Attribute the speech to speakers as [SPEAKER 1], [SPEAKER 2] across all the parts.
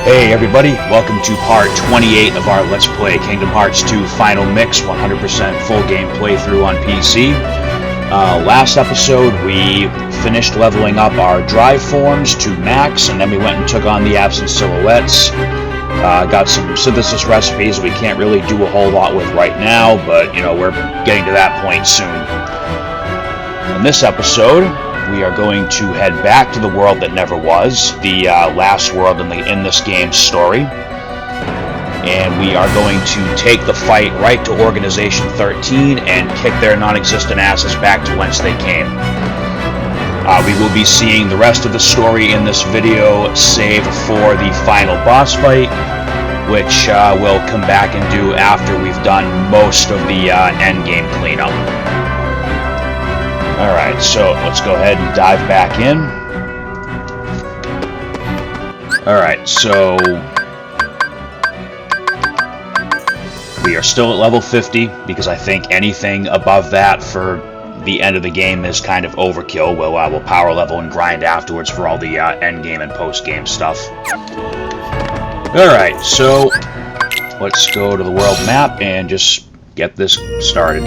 [SPEAKER 1] Hey everybody, welcome to part 28 of our Let's Play Kingdom Hearts 2 Final Mix 100% full game playthrough on PC. Last episode we finished leveling up our drive forms to max, and then we went and took on the absent silhouettes. Got some synthesis recipes we can't really do a whole lot with right now, but you know, we're getting to that point soon. In this episode, we are going to head back to the world that never was, the last world in this game's story. And we are going to take the fight right to Organization 13 and kick their non-existent asses back to whence they came. We will be seeing the rest of the story in this video, save for the final boss fight, which we'll come back and do after we've done most of the endgame cleanup. Alright, so let's go ahead and dive back in. Alright, so we are still at level 50, because I think anything above that for the end of the game is kind of overkill. We'll power level and grind afterwards for all the end game and post game stuff. Alright, so let's go to the world map and just get this started.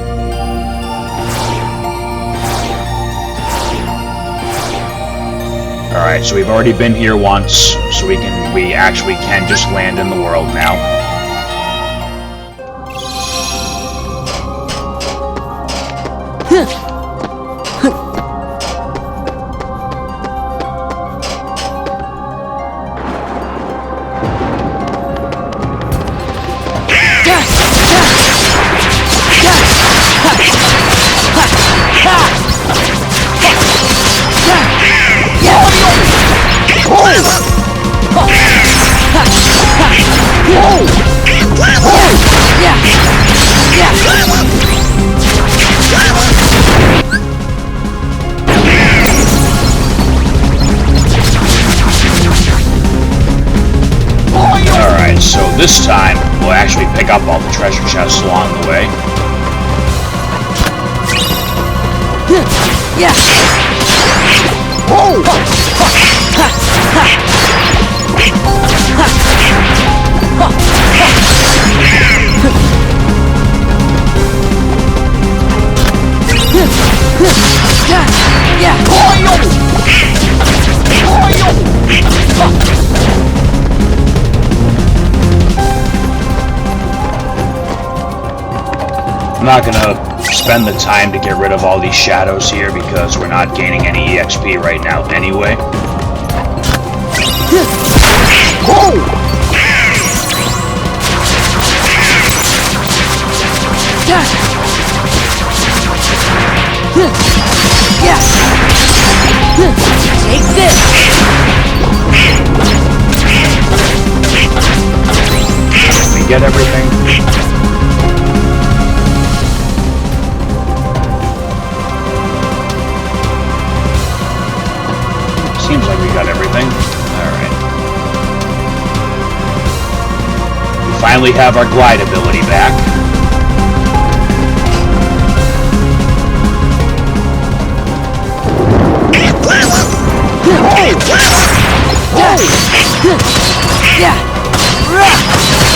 [SPEAKER 1] Alright, so we've already been here once, so we actually can just land in the world now. Alright, so this time we'll actually pick up all the treasure chests along the way. I'm not gonna spend the time to get rid of all these shadows here because we're not gaining any EXP right now anyway.
[SPEAKER 2] Take this!
[SPEAKER 1] Did we get everything? Seems like we got everything. Alright. We finally have our glide ability back.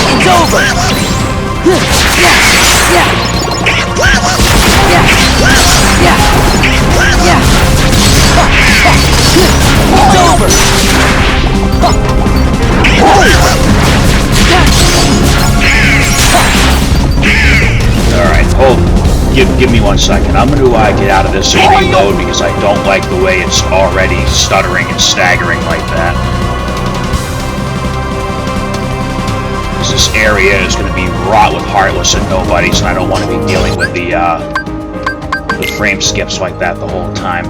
[SPEAKER 2] It's over! It's over!
[SPEAKER 1] Alright, give me 1 second. I'm going to get out of this and reload because I don't like the way it's already stuttering and staggering like that. This area is going to be wrought with heartless and nobodies, and I don't want to be dealing with the frame skips like that the whole time.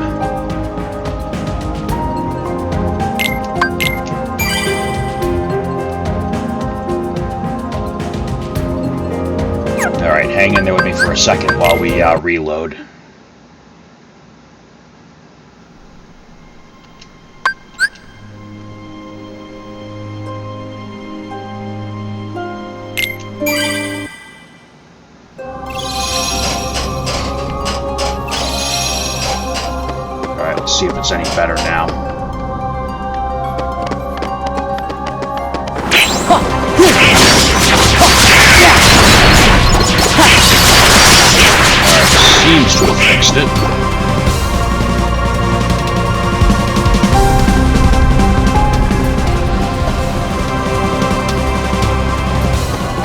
[SPEAKER 1] Alright, hang in there with me for a second while we reload. Alright, let's see if it's any better now. seems to have fixed it.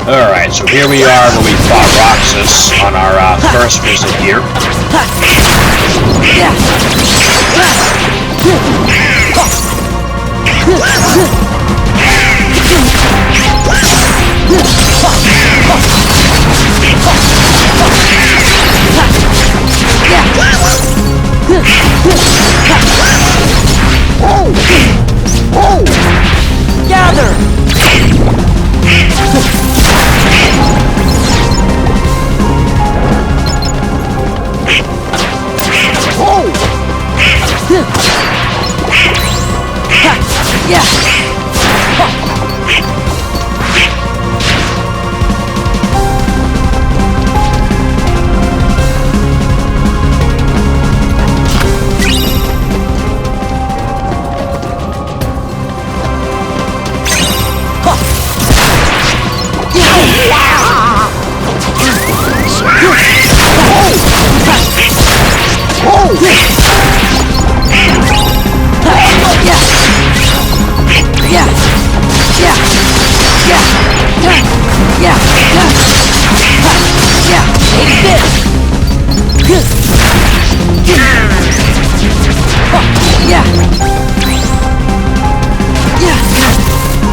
[SPEAKER 1] Alright, so here we are where we fought Roxas on our first visit here.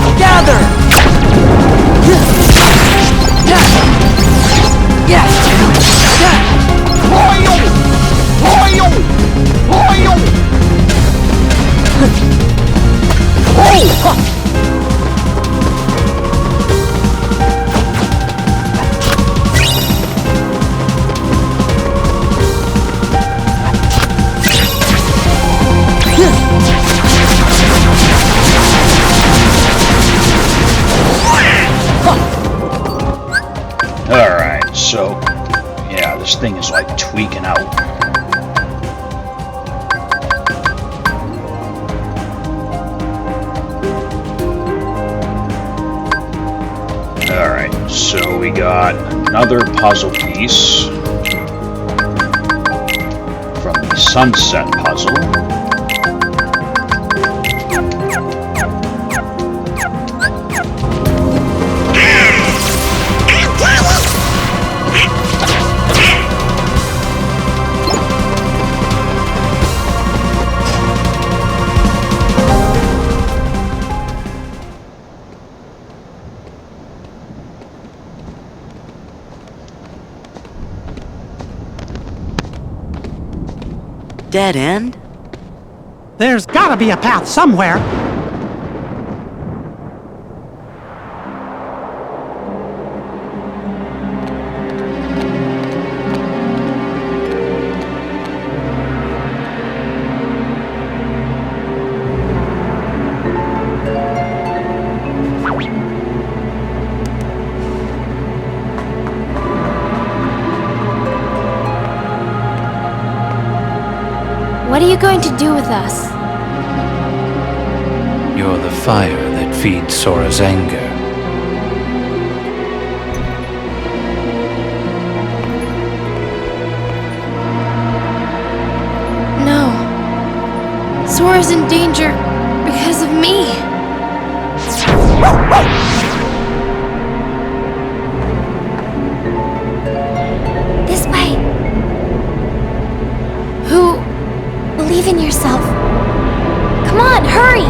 [SPEAKER 2] Gather!
[SPEAKER 1] Alright, so, yeah, this thing is like tweaking out. Alright, so we got another puzzle piece from the Sunset puzzle.
[SPEAKER 2] Dead end?
[SPEAKER 3] There's gotta be a path somewhere.
[SPEAKER 4] What are you going to do with us?
[SPEAKER 5] You're the fire that feeds Sora's anger.
[SPEAKER 4] No. Sora's in danger because of me. This way. Who? Believe in yourself. Come on, hurry!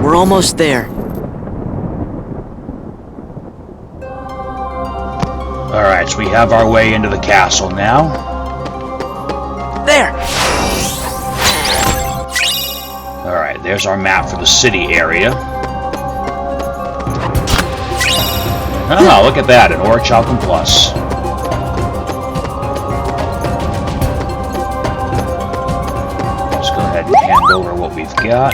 [SPEAKER 2] We're almost there.
[SPEAKER 1] Alright, so we have our way into the castle now.
[SPEAKER 2] There!
[SPEAKER 1] Alright, there's our map for the city area. Oh, look at that, an Orichalcum Plus. Let's go ahead and hand over what we've got.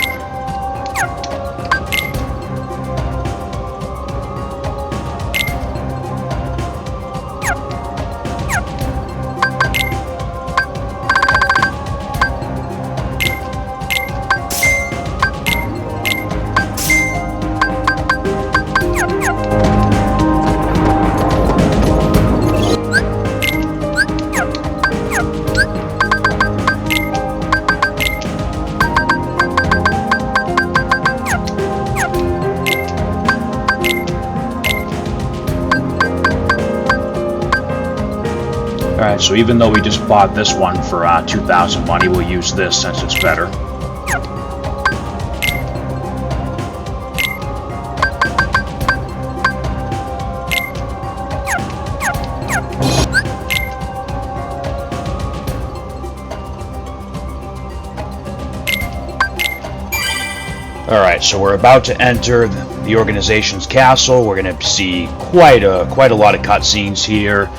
[SPEAKER 1] Alright, so even though we just bought this one for 2,000 money, we'll use this since it's better. Alright, so we're about to enter the organization's castle. We're going to see quite a lot of cutscenes here.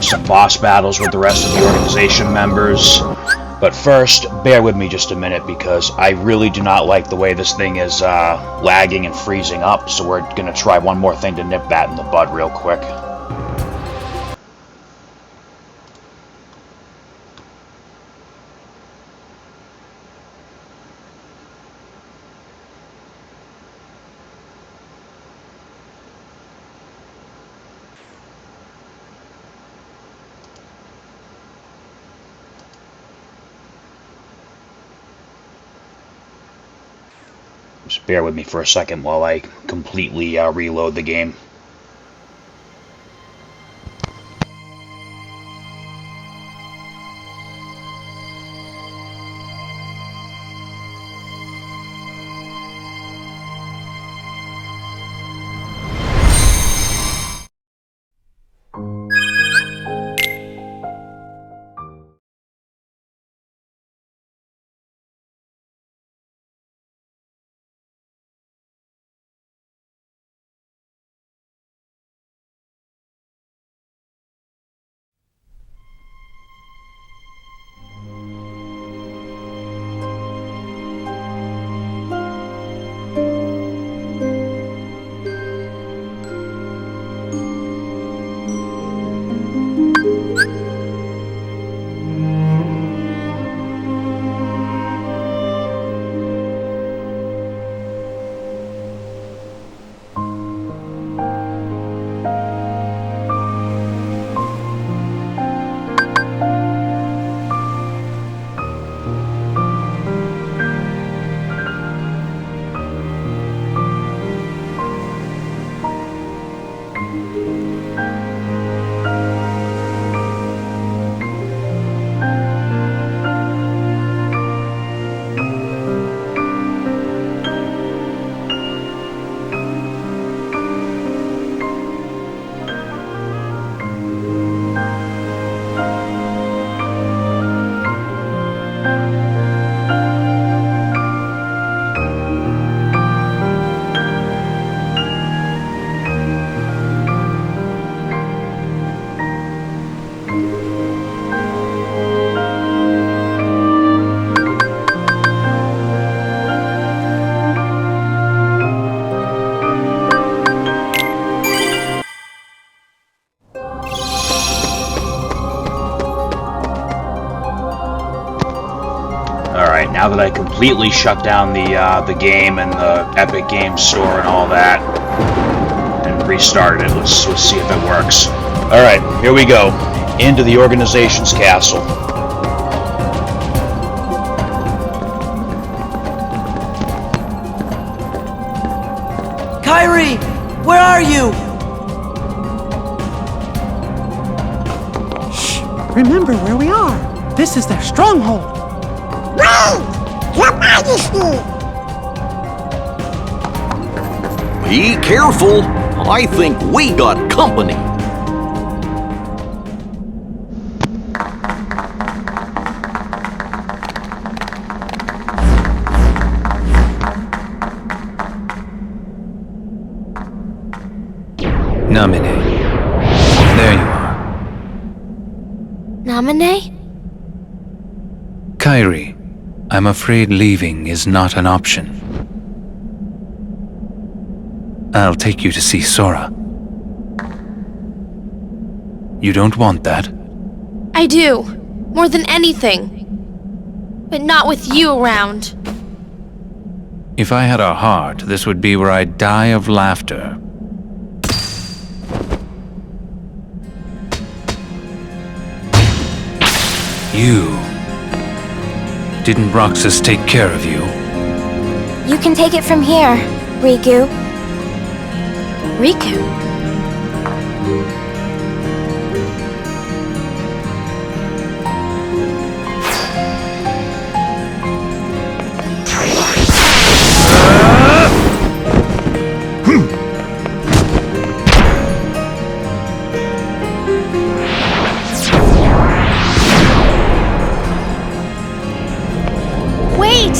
[SPEAKER 1] Some boss battles with the rest of the organization members. But first, bear with me just a minute because I really do not like the way this thing is lagging and freezing up, so we're going to try one more thing to nip that in the bud real quick. Just bear with me for a second while I completely reload the game. Now that I completely shut down the game and the Epic Games Store and all that, and restarted it, let's see if it works. Alright, here we go. Into the organization's castle.
[SPEAKER 2] Kyrie! Where are you?
[SPEAKER 3] Shh! Remember where we are. This is their stronghold.
[SPEAKER 6] No! Your Majesty!
[SPEAKER 7] Be careful! I think we got company.
[SPEAKER 5] Namine. There you are.
[SPEAKER 4] Namine?
[SPEAKER 5] Kairi, I'm afraid leaving is not an option. I'll take you to see Sora. You don't want that?
[SPEAKER 4] I do. More than anything. But not with you around.
[SPEAKER 5] If I had a heart, this would be where I'd die of laughter. You. Didn't Roxas take care of you?
[SPEAKER 7] You can take it from here, Riku.
[SPEAKER 4] Riku?
[SPEAKER 7] Wait!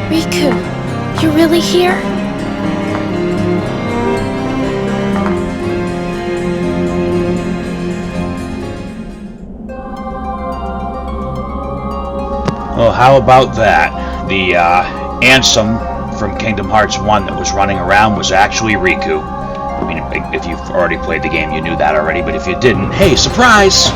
[SPEAKER 4] Riku, you're really here?
[SPEAKER 1] Well, how about that? The Ansem from Kingdom Hearts 1 that was running around was actually Riku. I mean, if you've already played the game, you knew that already, but if you didn't, hey, surprise!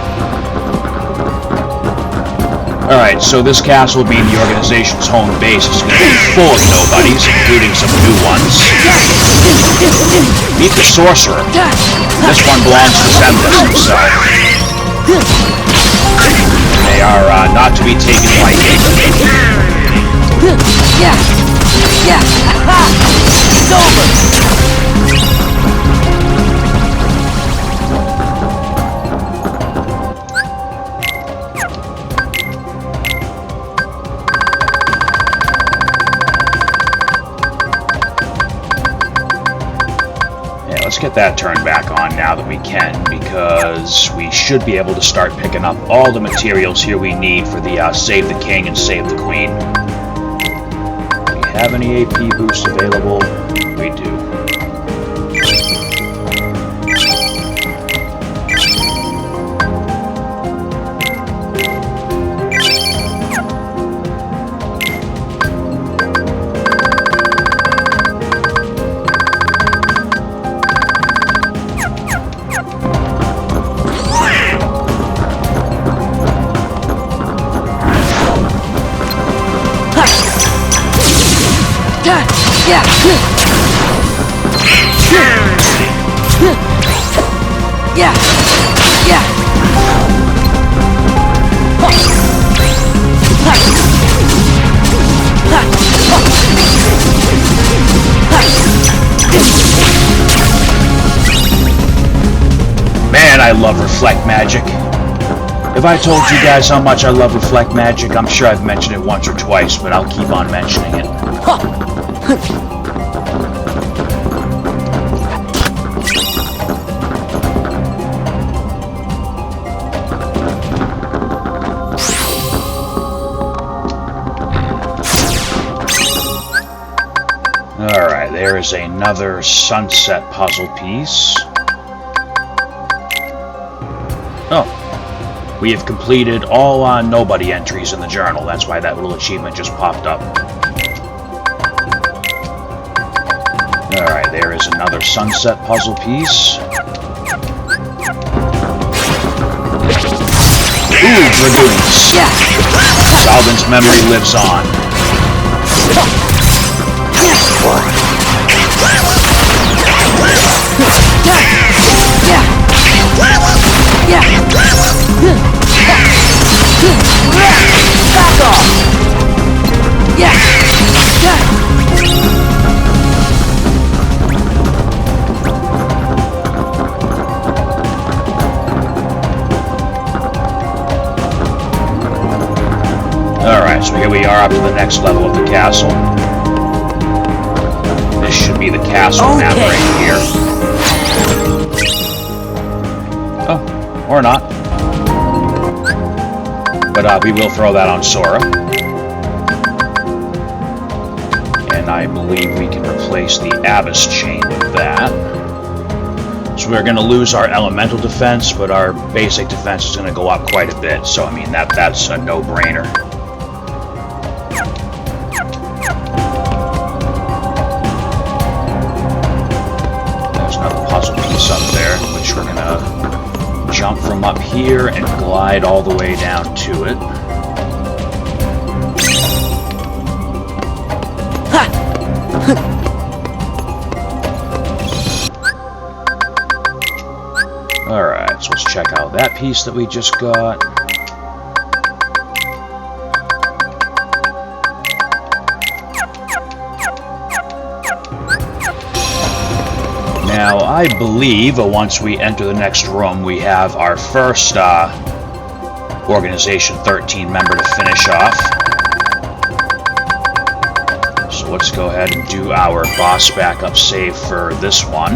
[SPEAKER 1] Alright, so this castle being the organization's home base is going to be full of nobodies, including some new ones. Meet the sorcerer. This one belongs to Xemnas himself. They are not to be taken lightly.
[SPEAKER 2] It's over!
[SPEAKER 1] Let's get that turned back on now that we can, because we should be able to start picking up all the materials here we need for the Save the King and Save the Queen. Do we have any AP boosts available? We do. Man, I love Reflect Magic. If I told you guys how much I love Reflect Magic, I'm sure I've mentioned it once or twice, but I'll keep on mentioning it. Alright, there is another sunset puzzle piece. Oh. We have completed all nobody entries in the journal. That's why that little achievement just popped up. Alright, there is another sunset puzzle piece. Ooh, dragoons. Salvin's memory lives on.
[SPEAKER 2] Back off!
[SPEAKER 1] Alright, so here we are up to the next level of the castle. This should be the castle map right here. Oh, or not. But we will throw that on Sora. And I believe we can replace the Abyss Chain with that. So we're going to lose our elemental defense, but our basic defense is going to go up quite a bit. So, I mean, that's a no-brainer. There's another puzzle piece up there, which we're going to jump from up here and glide all the way down to it. Alright, so let's check out that piece that we just got. Now, I believe once we enter the next room, we have our first Organization 13 member to finish off. So let's go ahead and do our boss backup save for this one.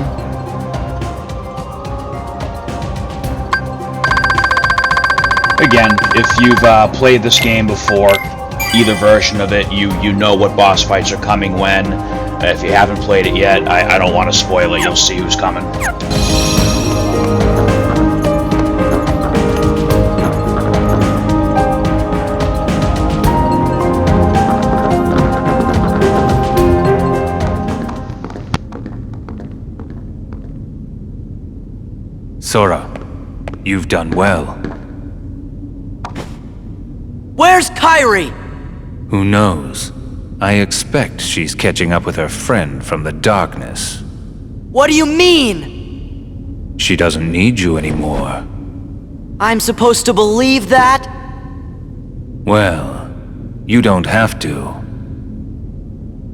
[SPEAKER 1] Again, if you've played this game before, either version of it, you know what boss fights are coming when. If you haven't played it yet, I don't want to spoil it. You'll see who's coming.
[SPEAKER 5] Sora, you've done well.
[SPEAKER 2] Where's Kairi?
[SPEAKER 5] Who knows? I expect she's catching up with her friend from the darkness.
[SPEAKER 2] What do you mean?
[SPEAKER 5] She doesn't need you anymore.
[SPEAKER 2] I'm supposed to believe that?
[SPEAKER 5] Well, you don't have to.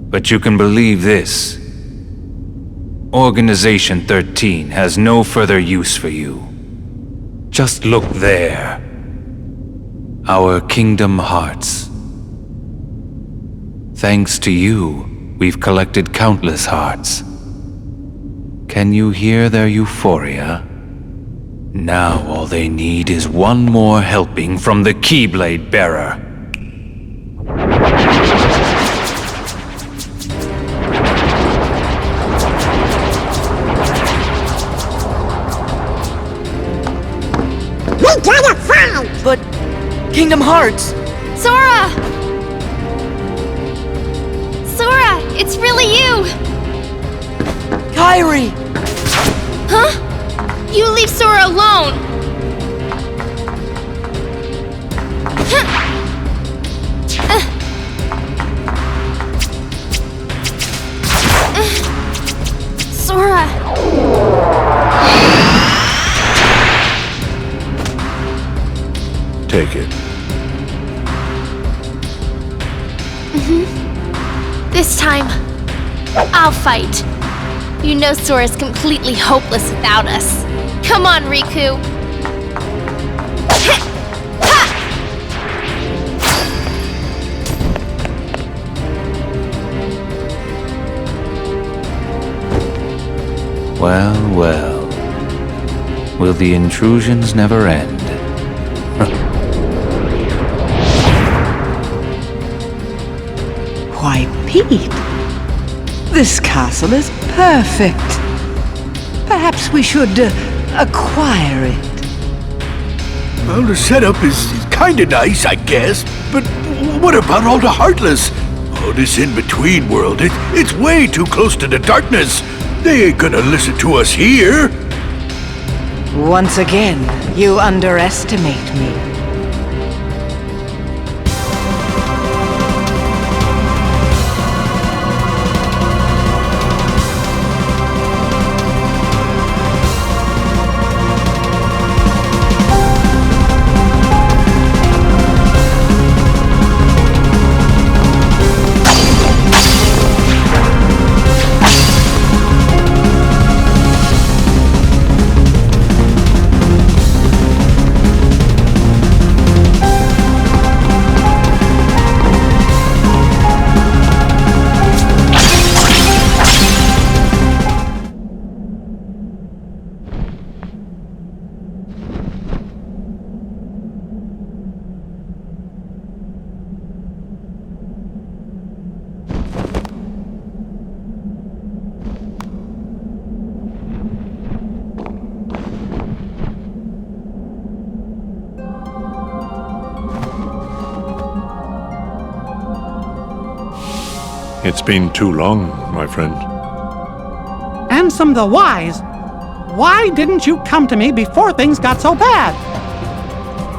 [SPEAKER 5] But you can believe this. Organization 13 has no further use for you. Just look there. Our Kingdom Hearts. Thanks to you, we've collected countless hearts. Can you hear their euphoria? Now all they need is one more helping from the Keyblade Bearer.
[SPEAKER 6] We gotta fight!
[SPEAKER 2] But Kingdom Hearts!
[SPEAKER 4] Sora! Sora, it's really you!
[SPEAKER 2] Kairi!
[SPEAKER 4] Huh? You leave Sora alone! Sora!
[SPEAKER 8] Take it.
[SPEAKER 4] This time, I'll fight. You know Sora's completely hopeless without us. Come on, Riku!
[SPEAKER 5] Well, well. Will the intrusions never end?
[SPEAKER 9] Why, Pete, this castle is perfect. Perhaps we should acquire it.
[SPEAKER 8] Well, the setup is kinda nice, I guess. But what about all the Heartless? Oh, this in-between world, it's way too close to the darkness. They ain't gonna listen to us here.
[SPEAKER 9] Once again, you underestimate me.
[SPEAKER 10] It's been too long, my friend.
[SPEAKER 3] Ansem the Wise, why didn't you come to me before things got so bad?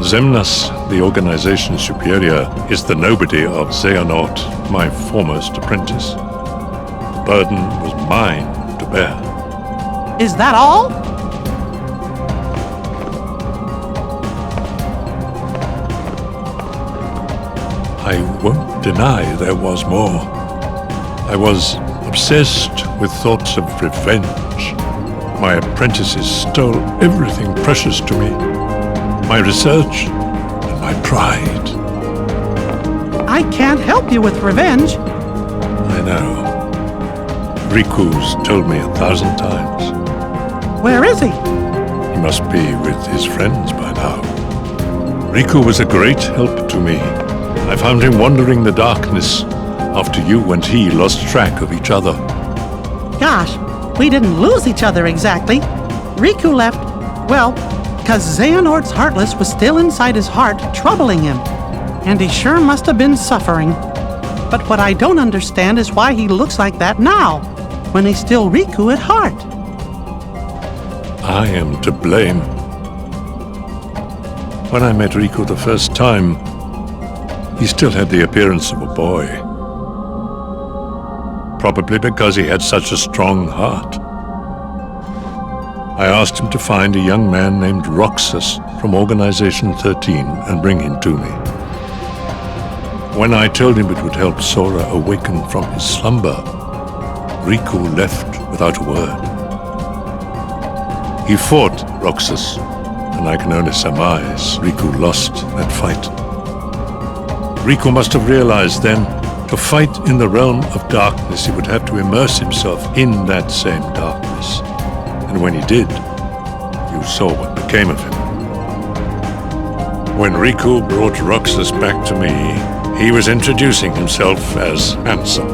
[SPEAKER 10] Xemnas, the organization superior, is the nobody of Xehanort, my foremost apprentice. The burden was mine to bear.
[SPEAKER 3] Is that all?
[SPEAKER 10] I won't deny there was more. I was obsessed with thoughts of revenge. My apprentices stole everything precious to me. My research and my pride.
[SPEAKER 3] I can't help you with revenge.
[SPEAKER 10] I know. Riku's told me 1,000 times.
[SPEAKER 3] Where is he?
[SPEAKER 10] He must be with his friends by now. Riku was a great help to me. I found him wandering the darkness after you and he lost track of each other.
[SPEAKER 3] Gosh, we didn't lose each other exactly. Riku left, well, because Xehanort's Heartless was still inside his heart, troubling him. And he sure must have been suffering. But what I don't understand is why he looks like that now, when he's still Riku at heart.
[SPEAKER 10] I am to blame. When I met Riku the first time, he still had the appearance of a boy. Probably because he had such a strong heart. I asked him to find a young man named Roxas from Organization 13 and bring him to me. When I told him it would help Sora awaken from his slumber, Riku left without a word. He fought Roxas, and I can only surmise Riku lost that fight. Riku must have realized then, to fight in the realm of darkness, he would have to immerse himself in that same darkness. And when he did, you saw what became of him. When Riku brought Roxas back to me, he was introducing himself as Handsome.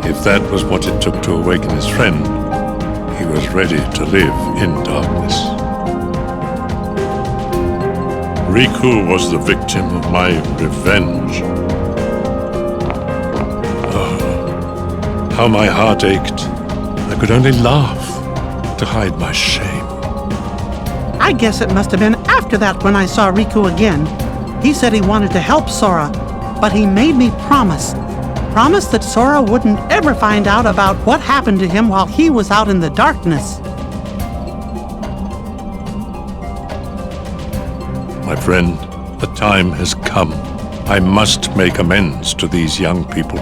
[SPEAKER 10] If that was what it took to awaken his friend, he was ready to live in darkness. Riku was the victim of my revenge. Oh, how my heart ached. I could only laugh to hide my shame.
[SPEAKER 3] I guess it must have been after that when I saw Riku again. He said he wanted to help Sora, but he made me promise. Promise that Sora wouldn't ever find out about what happened to him while he was out in the darkness.
[SPEAKER 10] My friend, the time has come. I must make amends to these young people.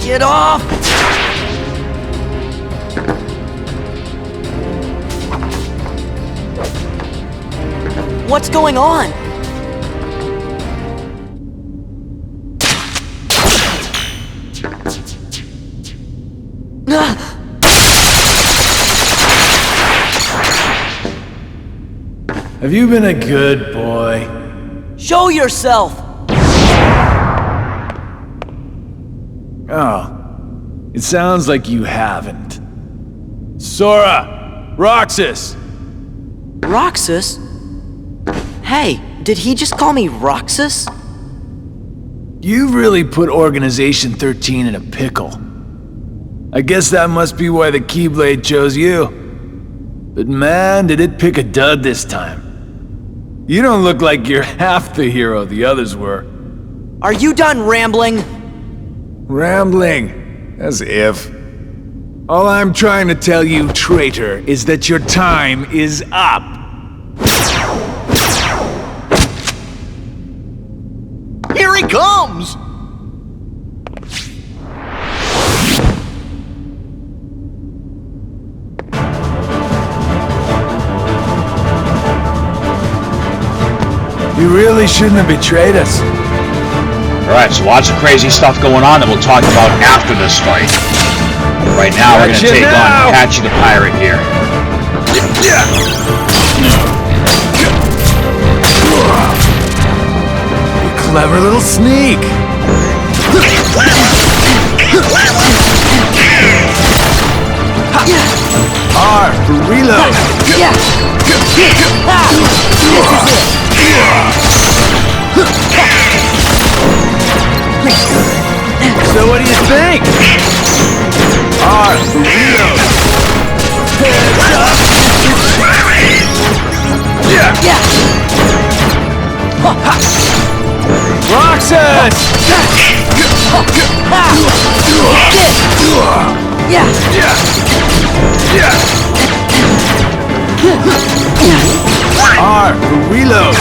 [SPEAKER 2] Get off! What's going on?
[SPEAKER 11] Have you been a good boy?
[SPEAKER 2] Show yourself!
[SPEAKER 11] Oh, it sounds like you haven't. Sora! Roxas!
[SPEAKER 2] Roxas? Hey, did he just call me Roxas?
[SPEAKER 11] You've really put Organization 13 in a pickle. I guess that must be why the Keyblade chose you. But man, did it pick a dud this time. You don't look like you're half the hero the others were.
[SPEAKER 2] Are you done rambling?
[SPEAKER 11] Rambling? As if. All I'm trying to tell you, traitor, is that your time is up.
[SPEAKER 8] Here he comes!
[SPEAKER 11] You really shouldn't have betrayed us.
[SPEAKER 1] Alright, so lots of crazy stuff going on that we'll talk about after this fight. But right now, we're going to take on Patchy the Pirate here.
[SPEAKER 11] You Clever little sneak. R for reload. So what do you think? R for reload. Roxas! R for reload.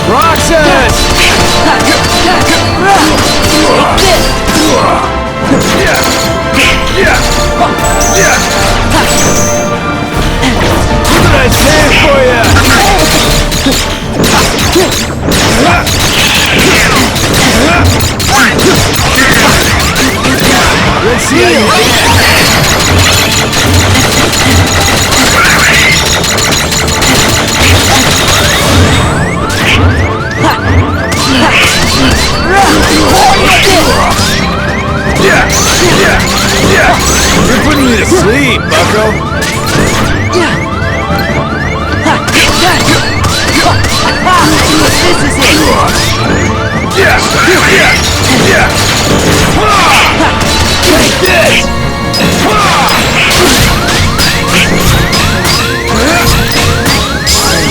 [SPEAKER 11] Roxas! What did I say for you? Let's see how you You're putting me to sleep, bucko. This is it. Take this.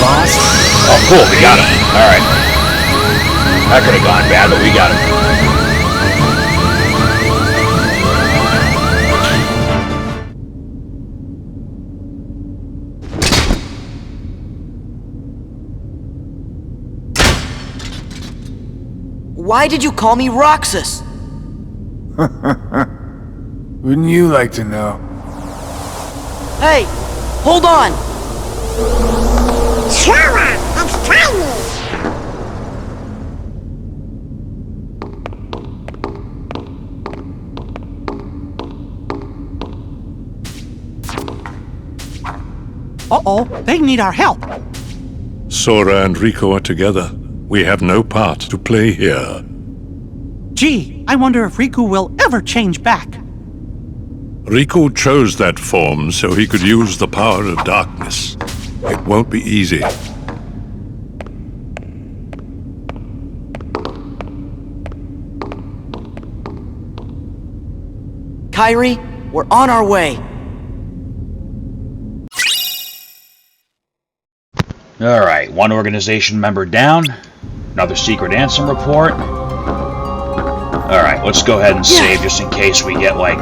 [SPEAKER 11] Lost.
[SPEAKER 1] Oh, cool, we got him. Alright. That could have gone bad, but we got him.
[SPEAKER 2] Why did you call me Roxas?
[SPEAKER 11] Wouldn't you like to know?
[SPEAKER 2] Hey, hold on!
[SPEAKER 6] Slower! It's tiny!
[SPEAKER 3] Uh-oh, they need our help.
[SPEAKER 10] Sora and Rico are together. We have no part to play here.
[SPEAKER 3] Gee, I wonder if Riku will ever change back.
[SPEAKER 10] Rico chose that form so he could use the power of darkness. It won't be easy.
[SPEAKER 2] Kairi, we're on our way.
[SPEAKER 1] Alright, one organization member down. Another secret Ansem report. Alright, let's go ahead and save just in case we get, like,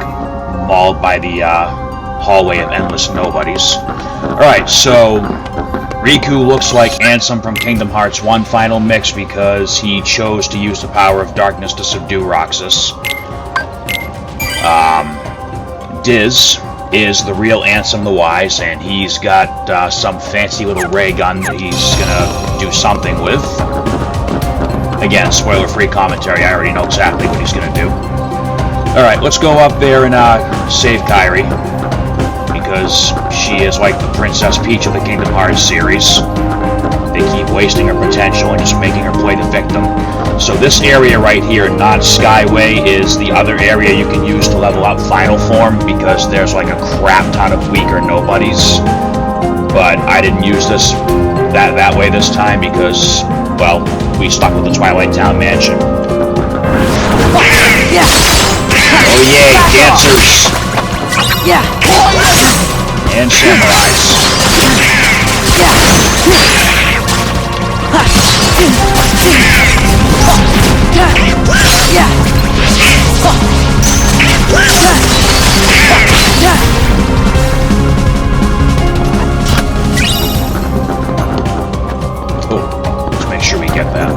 [SPEAKER 1] mauled by the hallway of endless nobodies. Alright, so Riku looks like Ansem from Kingdom Hearts 1 Final Mix because he chose to use the power of darkness to subdue Roxas. Diz is the real Ansem the Wise, and he's got some fancy little ray gun that he's gonna do something with. Again, spoiler-free commentary, I already know exactly what he's gonna do. Alright, let's go up there and save Kairi, because she is like the Princess Peach of the Kingdom Hearts series. They keep wasting her potential and just making her play the victim. So this area right here, not Skyway, is the other area you can use to level up Final Form, because there's like a crap ton of weaker nobodies. But I didn't use this that way this time because, well, we stuck with the Twilight Town Mansion. Oh yay, dancers! And samurais. Oh, let's make sure we get that.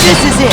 [SPEAKER 9] This is it.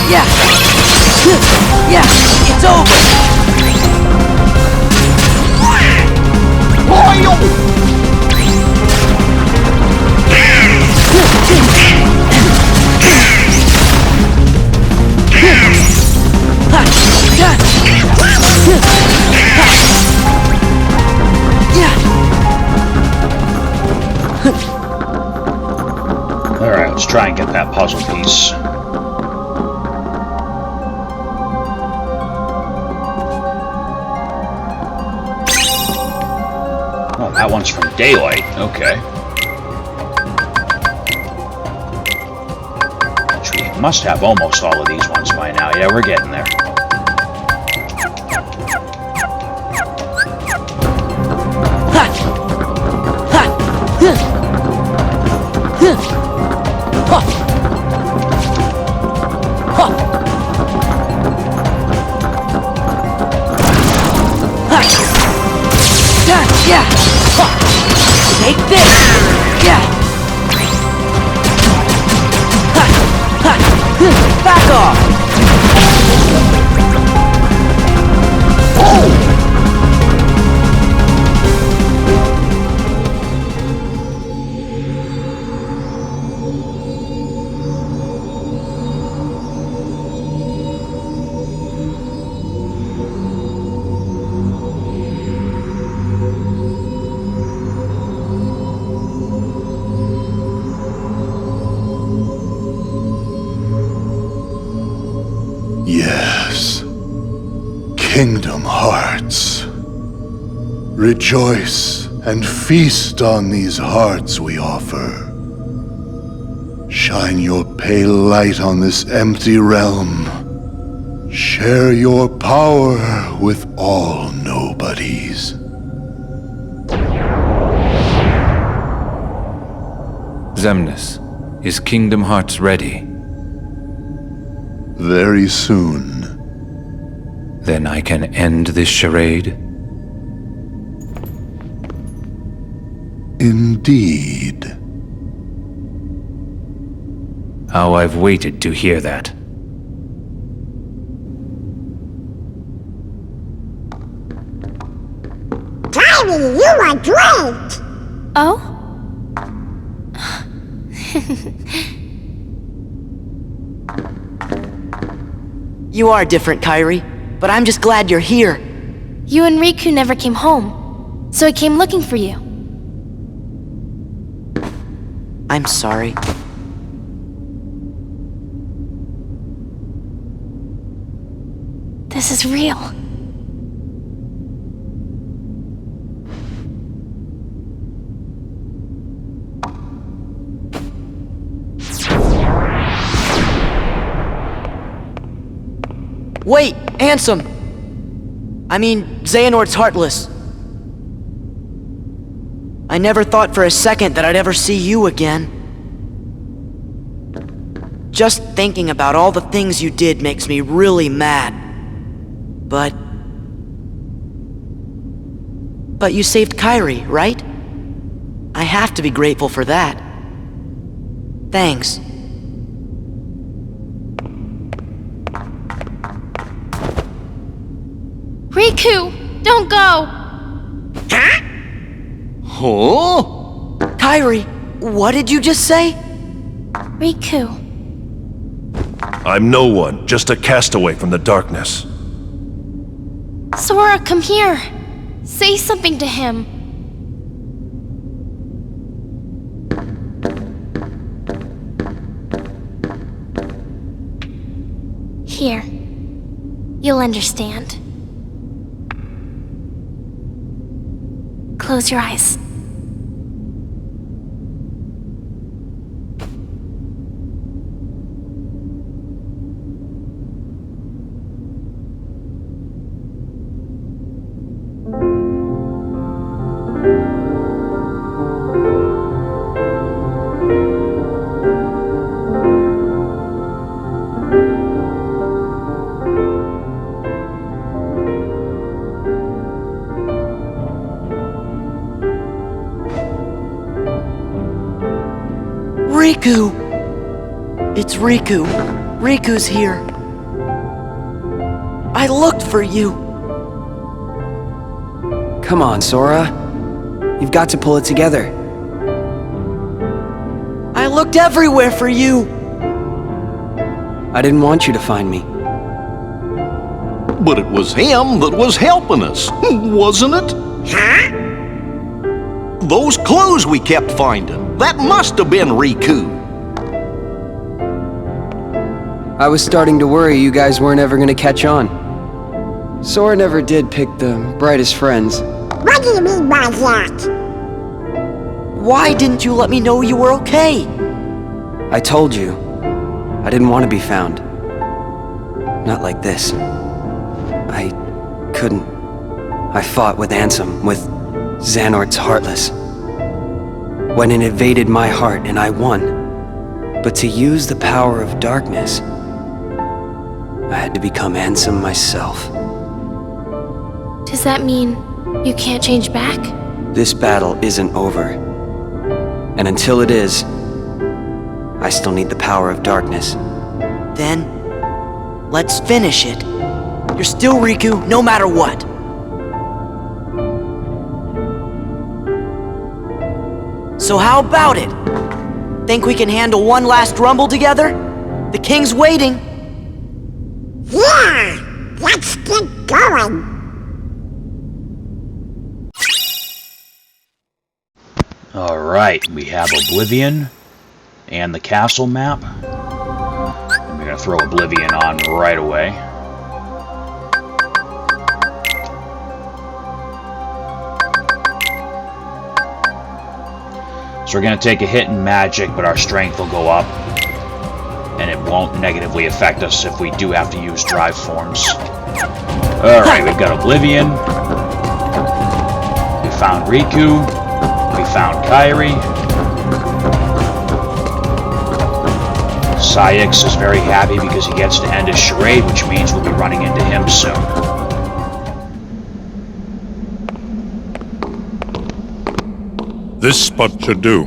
[SPEAKER 2] Yeah! Yeah! It's over!
[SPEAKER 1] Alright, let's try and get that puzzle piece. Oh, that one's from daylight. Okay. Which we must have almost all of these ones by now. Yeah, we're getting there.
[SPEAKER 2] Yeah! Take this! Yeah! Back off!
[SPEAKER 8] Yes. Kingdom Hearts. Rejoice and feast on these hearts we offer. Shine your pale light on this empty realm. Share your power with all nobodies.
[SPEAKER 5] Xemnas, is Kingdom Hearts ready?
[SPEAKER 8] Very soon.
[SPEAKER 5] Then I can end this charade?
[SPEAKER 8] Indeed.
[SPEAKER 5] How I've waited to hear that.
[SPEAKER 6] Kyrie, you are great!
[SPEAKER 4] Oh?
[SPEAKER 2] You are different, Kyrie, but I'm just glad you're here.
[SPEAKER 4] You and Riku never came home, so I came looking for you.
[SPEAKER 2] I'm sorry.
[SPEAKER 4] This is real.
[SPEAKER 2] Wait, Ansem! I mean, Xehanort's heartless. I never thought for a second that I'd ever see you again. Just thinking about all the things you did makes me really mad. But you saved Kyrie, right? I have to be grateful for that. Thanks.
[SPEAKER 4] Riku, don't go!
[SPEAKER 2] Huh? Kyrie, what did you just say?
[SPEAKER 4] Riku.
[SPEAKER 12] I'm no one, just a castaway from the darkness.
[SPEAKER 4] Sora, come here. Say something to him. Here. You'll understand. Close your eyes.
[SPEAKER 2] Riku! It's Riku. Riku's here. I looked for you.
[SPEAKER 13] Come on, Sora. You've got to pull it together.
[SPEAKER 2] I looked everywhere for you.
[SPEAKER 13] I didn't want you to find me.
[SPEAKER 14] But it was him that was helping us, wasn't it?
[SPEAKER 6] Huh?
[SPEAKER 14] Those clues we kept finding, that must have been Riku.
[SPEAKER 13] I was starting to worry you guys weren't ever gonna catch on. Sora never did pick the brightest friends.
[SPEAKER 6] What do you mean by that?
[SPEAKER 2] Why didn't you let me know you were okay?
[SPEAKER 13] I told you, I didn't want to be found. Not like this. I couldn't. I fought with Ansem, with Xenort's Heartless. When it invaded my heart and I won. But to use the power of darkness, I had to become Ansem myself.
[SPEAKER 4] Does that mean you can't change back?
[SPEAKER 13] This battle isn't over. And until it is, I still need the power of darkness.
[SPEAKER 2] Then, let's finish it. You're still Riku, no matter what. So how about it? Think we can handle one last rumble together? The king's waiting.
[SPEAKER 6] Yeah! Let's get going!
[SPEAKER 1] Alright, we have Oblivion and the castle map. I'm going to throw Oblivion on right away. So we're going to take a hit in magic, but our strength will go up. And it won't negatively affect us if we do have to use drive forms. Alright, we've got Oblivion. We found Riku. We found Kairi. Saix is very happy because he gets to end his charade, which means we'll be running into him soon.
[SPEAKER 10] This spot should do.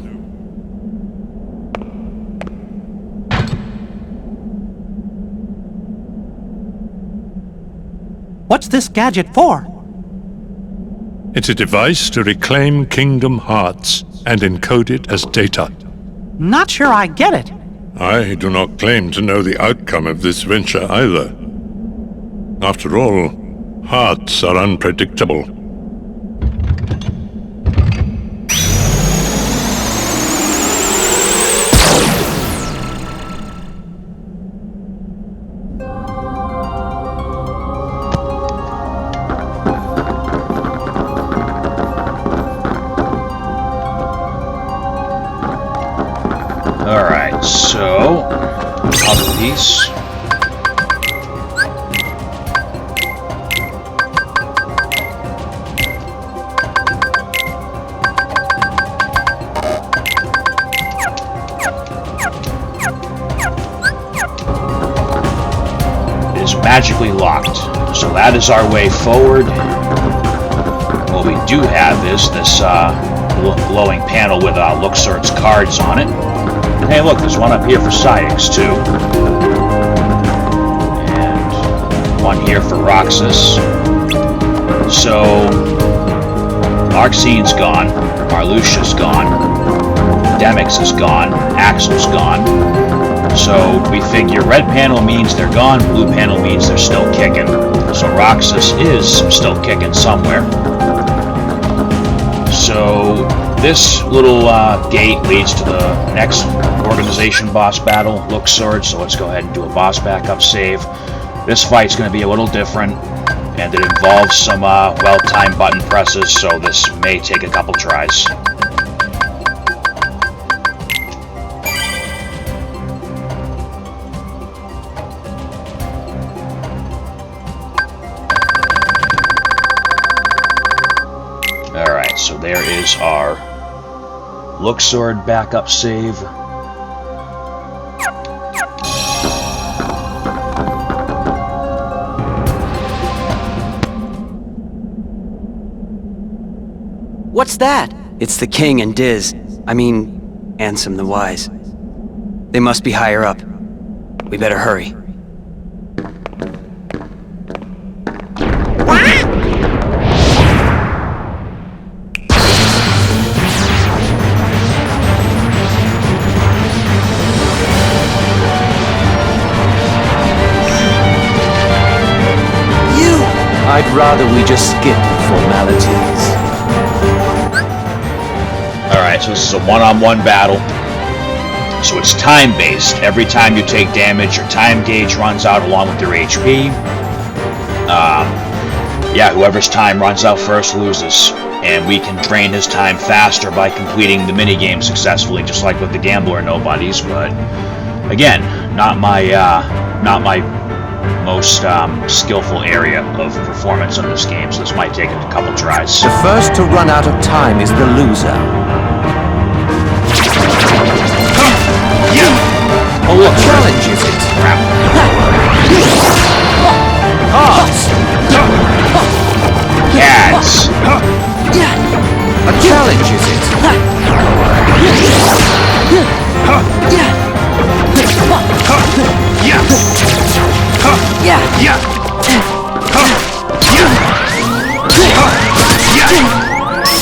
[SPEAKER 3] What's this gadget for?
[SPEAKER 10] It's a device to reclaim Kingdom Hearts and encode it as data.
[SPEAKER 3] Not sure I get it.
[SPEAKER 10] I do not claim to know the outcome of this venture either. After all, hearts are unpredictable.
[SPEAKER 1] Alright, so other piece. It is magically locked, so that is our way forward. What we do have is this glowing panel with Luxord's cards on it. Hey, look, there's one up here for Saix, too. And one here for Roxas. So, Arxine's gone, Marluxia's gone, Demix is gone, Axel's gone. So, we figure red panel means they're gone, blue panel means they're still kicking. So, Roxas is still kicking somewhere. So, this little gate leads to the next organization boss battle, Luxord, so let's go ahead and do a boss backup save. This fight's going to be a little different, and it involves some well-timed button presses, so this may take a couple tries. Alright, so there is our Luxord backup save.
[SPEAKER 2] What's that?
[SPEAKER 13] It's the king and Diz. I mean, Ansem the Wise. They must be higher up. We better hurry.
[SPEAKER 15] we just skip the formalities?
[SPEAKER 1] Alright, so this is a one-on-one battle. So it's time-based. Every time you take damage, your time gauge runs out along with your HP. Yeah, whoever's time runs out first loses. And we can drain his time faster by completing the minigame successfully, just like with the Gambler Nobodies. But again, not my most skillful area of performance on this game, so this might take a couple tries.
[SPEAKER 15] The first to run out of time is the loser.
[SPEAKER 1] Oh, look,
[SPEAKER 15] what challenge is it?
[SPEAKER 1] Crap.
[SPEAKER 15] Hearts!
[SPEAKER 1] Cats!
[SPEAKER 15] A challenge is it?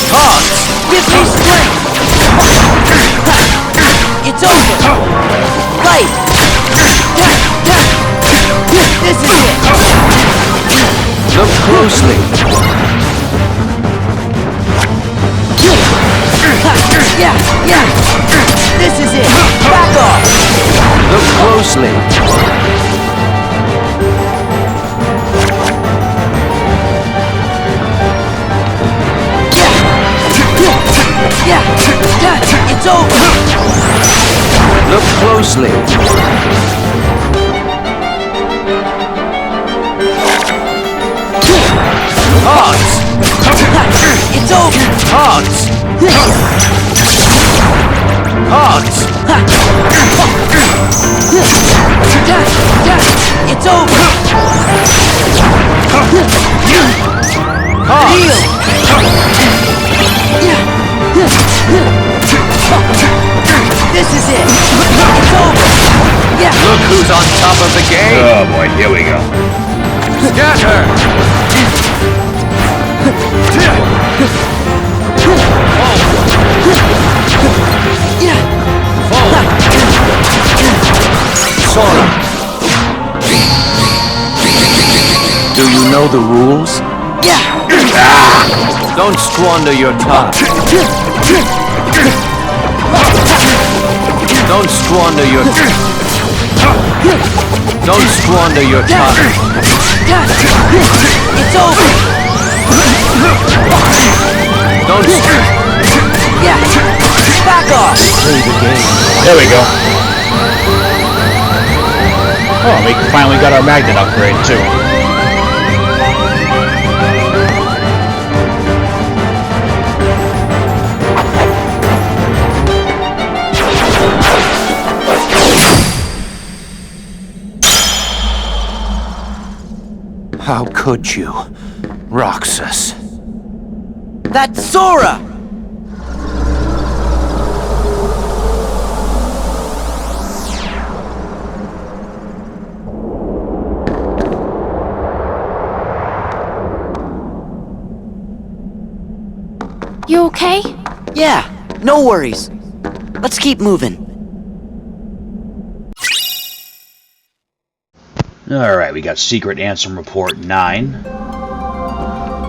[SPEAKER 15] Hearts!
[SPEAKER 2] Give me strength! It's over! Light! This is it!
[SPEAKER 15] Look closely.
[SPEAKER 2] Yeah! This is it! Back off!
[SPEAKER 15] Look closely.
[SPEAKER 2] Yeah! It's over!
[SPEAKER 15] Look closely. Hearts!
[SPEAKER 2] It's over!
[SPEAKER 15] Hearts! Hearts!
[SPEAKER 2] It's over!
[SPEAKER 15] Hearts!
[SPEAKER 2] This is it! It's over! Yeah!
[SPEAKER 15] Look who's on top of the game!
[SPEAKER 1] Oh boy, here we go.
[SPEAKER 15] Scatter! Sora! Do you know the rules?
[SPEAKER 2] Yeah!
[SPEAKER 15] Don't squander your time. Don't squander your time. Don't squander your time.
[SPEAKER 2] It's over!
[SPEAKER 15] Don't
[SPEAKER 2] Yeah! Back off!
[SPEAKER 15] play the game.
[SPEAKER 1] There we go. Oh, we finally got our magnet upgrade too.
[SPEAKER 15] How could you, Roxas?
[SPEAKER 2] That's Sora!
[SPEAKER 4] You okay?
[SPEAKER 2] Yeah, no worries. Let's keep moving.
[SPEAKER 1] Alright, we got Secret Ansem Report 9.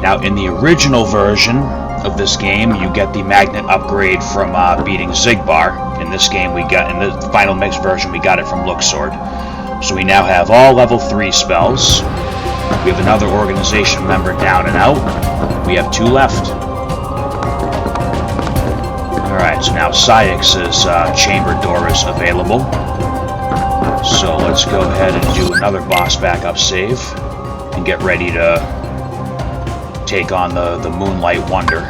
[SPEAKER 1] Now, in the original version of this game, you get the magnet upgrade from beating Xigbar. In this game, in the final mix version, we got it from Luxord. So we now have all level 3 spells. We have another organization member down and out. We have 2 left. Alright, so now Saix's chamber door is available. So let's go ahead and do another boss backup save and get ready to take on the Moonlight Wonder.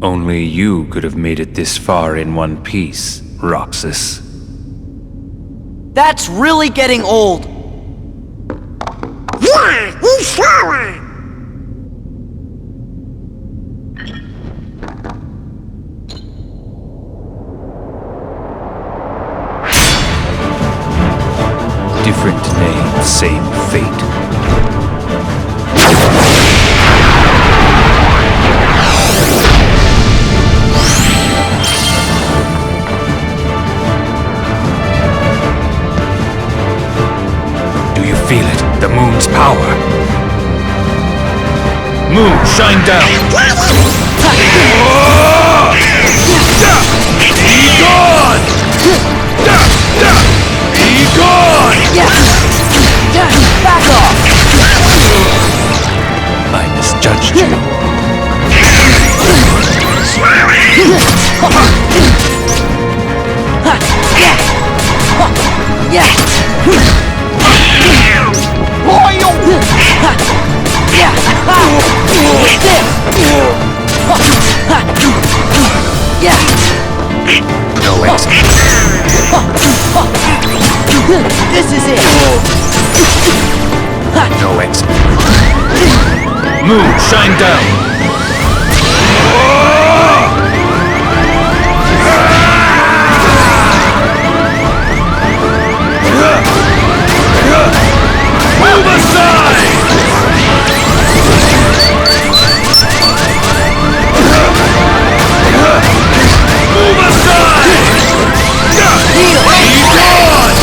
[SPEAKER 5] Only you could have made it this far in one piece, Roxas.
[SPEAKER 2] That's really getting old.
[SPEAKER 6] Yeah, he's slower.
[SPEAKER 5] Different name, same fate. Do you feel it? The moon's power. Moon, shine down!
[SPEAKER 8] Be gone! Be gone!
[SPEAKER 2] Back off!
[SPEAKER 5] I misjudged you. No exit.
[SPEAKER 2] This is it!
[SPEAKER 5] No exit. Moon, shine down!
[SPEAKER 8] Move aside! Move aside! Be gone!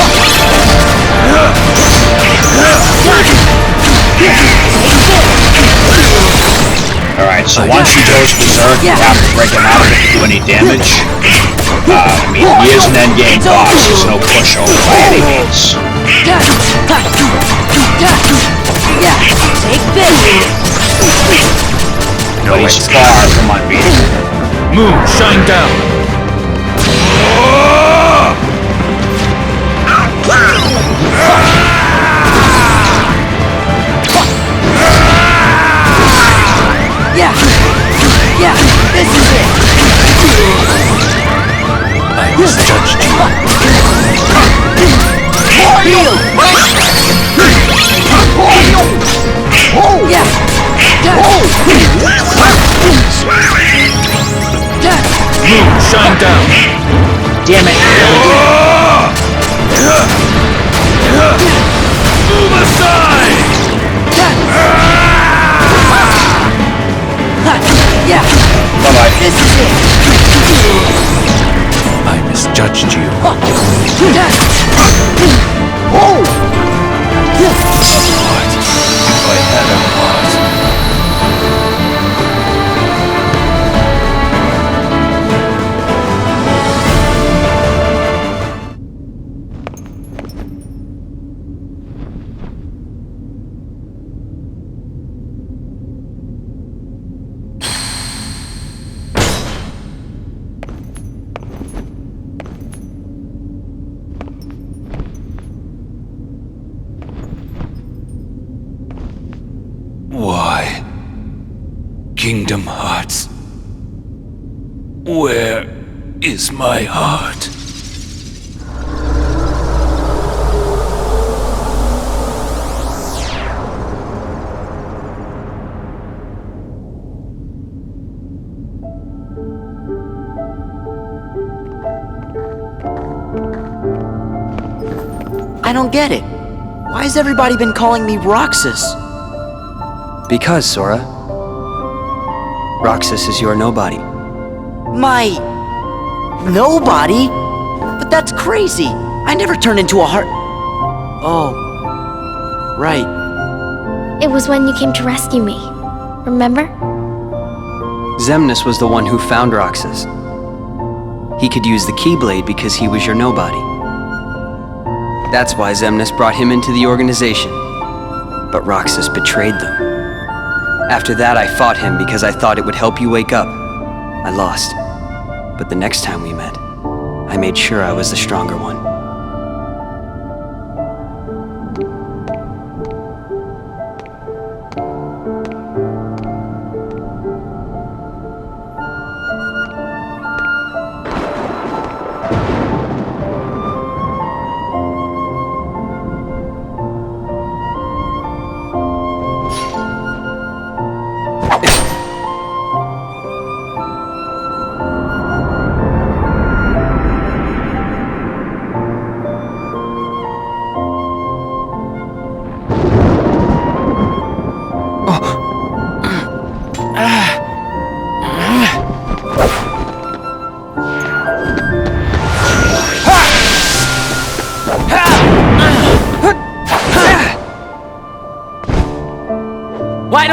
[SPEAKER 1] Alright, so once he goes berserk, you have to break him out of it to do any damage. I mean, he is an endgame boss, he's no pushover by any means.
[SPEAKER 2] Take this!
[SPEAKER 1] But he's far from unbeatable.
[SPEAKER 5] Moon, shine down!
[SPEAKER 2] Yeah, this is it!
[SPEAKER 5] I misjudged you.
[SPEAKER 2] Heal! Yeah!
[SPEAKER 5] Moon, shine down!
[SPEAKER 2] Damn it!
[SPEAKER 8] Move aside!
[SPEAKER 2] Yeah!
[SPEAKER 1] Bye-bye.
[SPEAKER 2] This is it!
[SPEAKER 5] I misjudged you.
[SPEAKER 8] What if I had a heart?
[SPEAKER 5] Why? Kingdom Hearts. Where is my heart?
[SPEAKER 2] I don't get it. Why has everybody been calling me Roxas?
[SPEAKER 13] Because, Sora, Roxas is your nobody.
[SPEAKER 2] My... nobody? But that's crazy. I never turned into a heart... Oh. Right.
[SPEAKER 4] It was when you came to rescue me. Remember?
[SPEAKER 13] Xemnas was the one who found Roxas. He could use the Keyblade because he was your nobody. That's why Xemnas brought him into the organization. But Roxas betrayed them. After that, I fought him because I thought it would help you wake up. I lost. But the next time we met, I made sure I was the stronger one.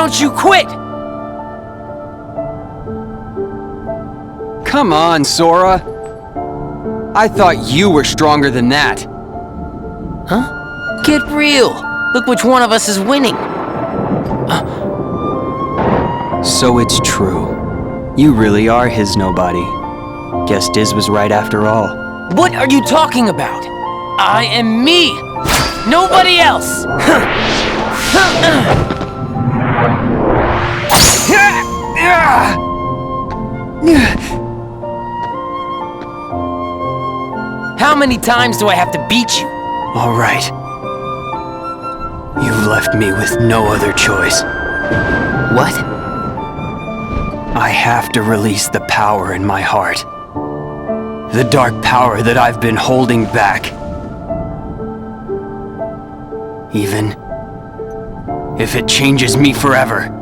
[SPEAKER 16] don't you quit?
[SPEAKER 13] Come on, Sora. I thought you were stronger than that.
[SPEAKER 16] Huh? Get real. Look which one of us is winning.
[SPEAKER 13] So it's true. You really are his nobody. Guess Diz was right after all.
[SPEAKER 16] What are you talking about? I am me. Nobody else. How many times do I have to beat you?
[SPEAKER 13] All right. You've left me with no other choice.
[SPEAKER 16] What?
[SPEAKER 13] I have to release the power in my heart. The dark power that I've been holding back. Even if it changes me forever.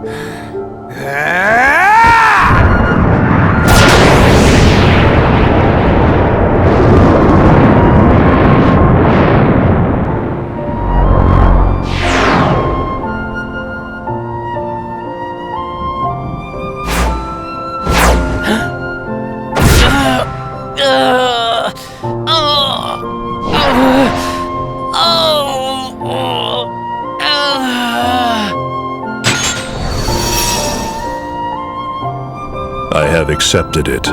[SPEAKER 10] I have accepted it.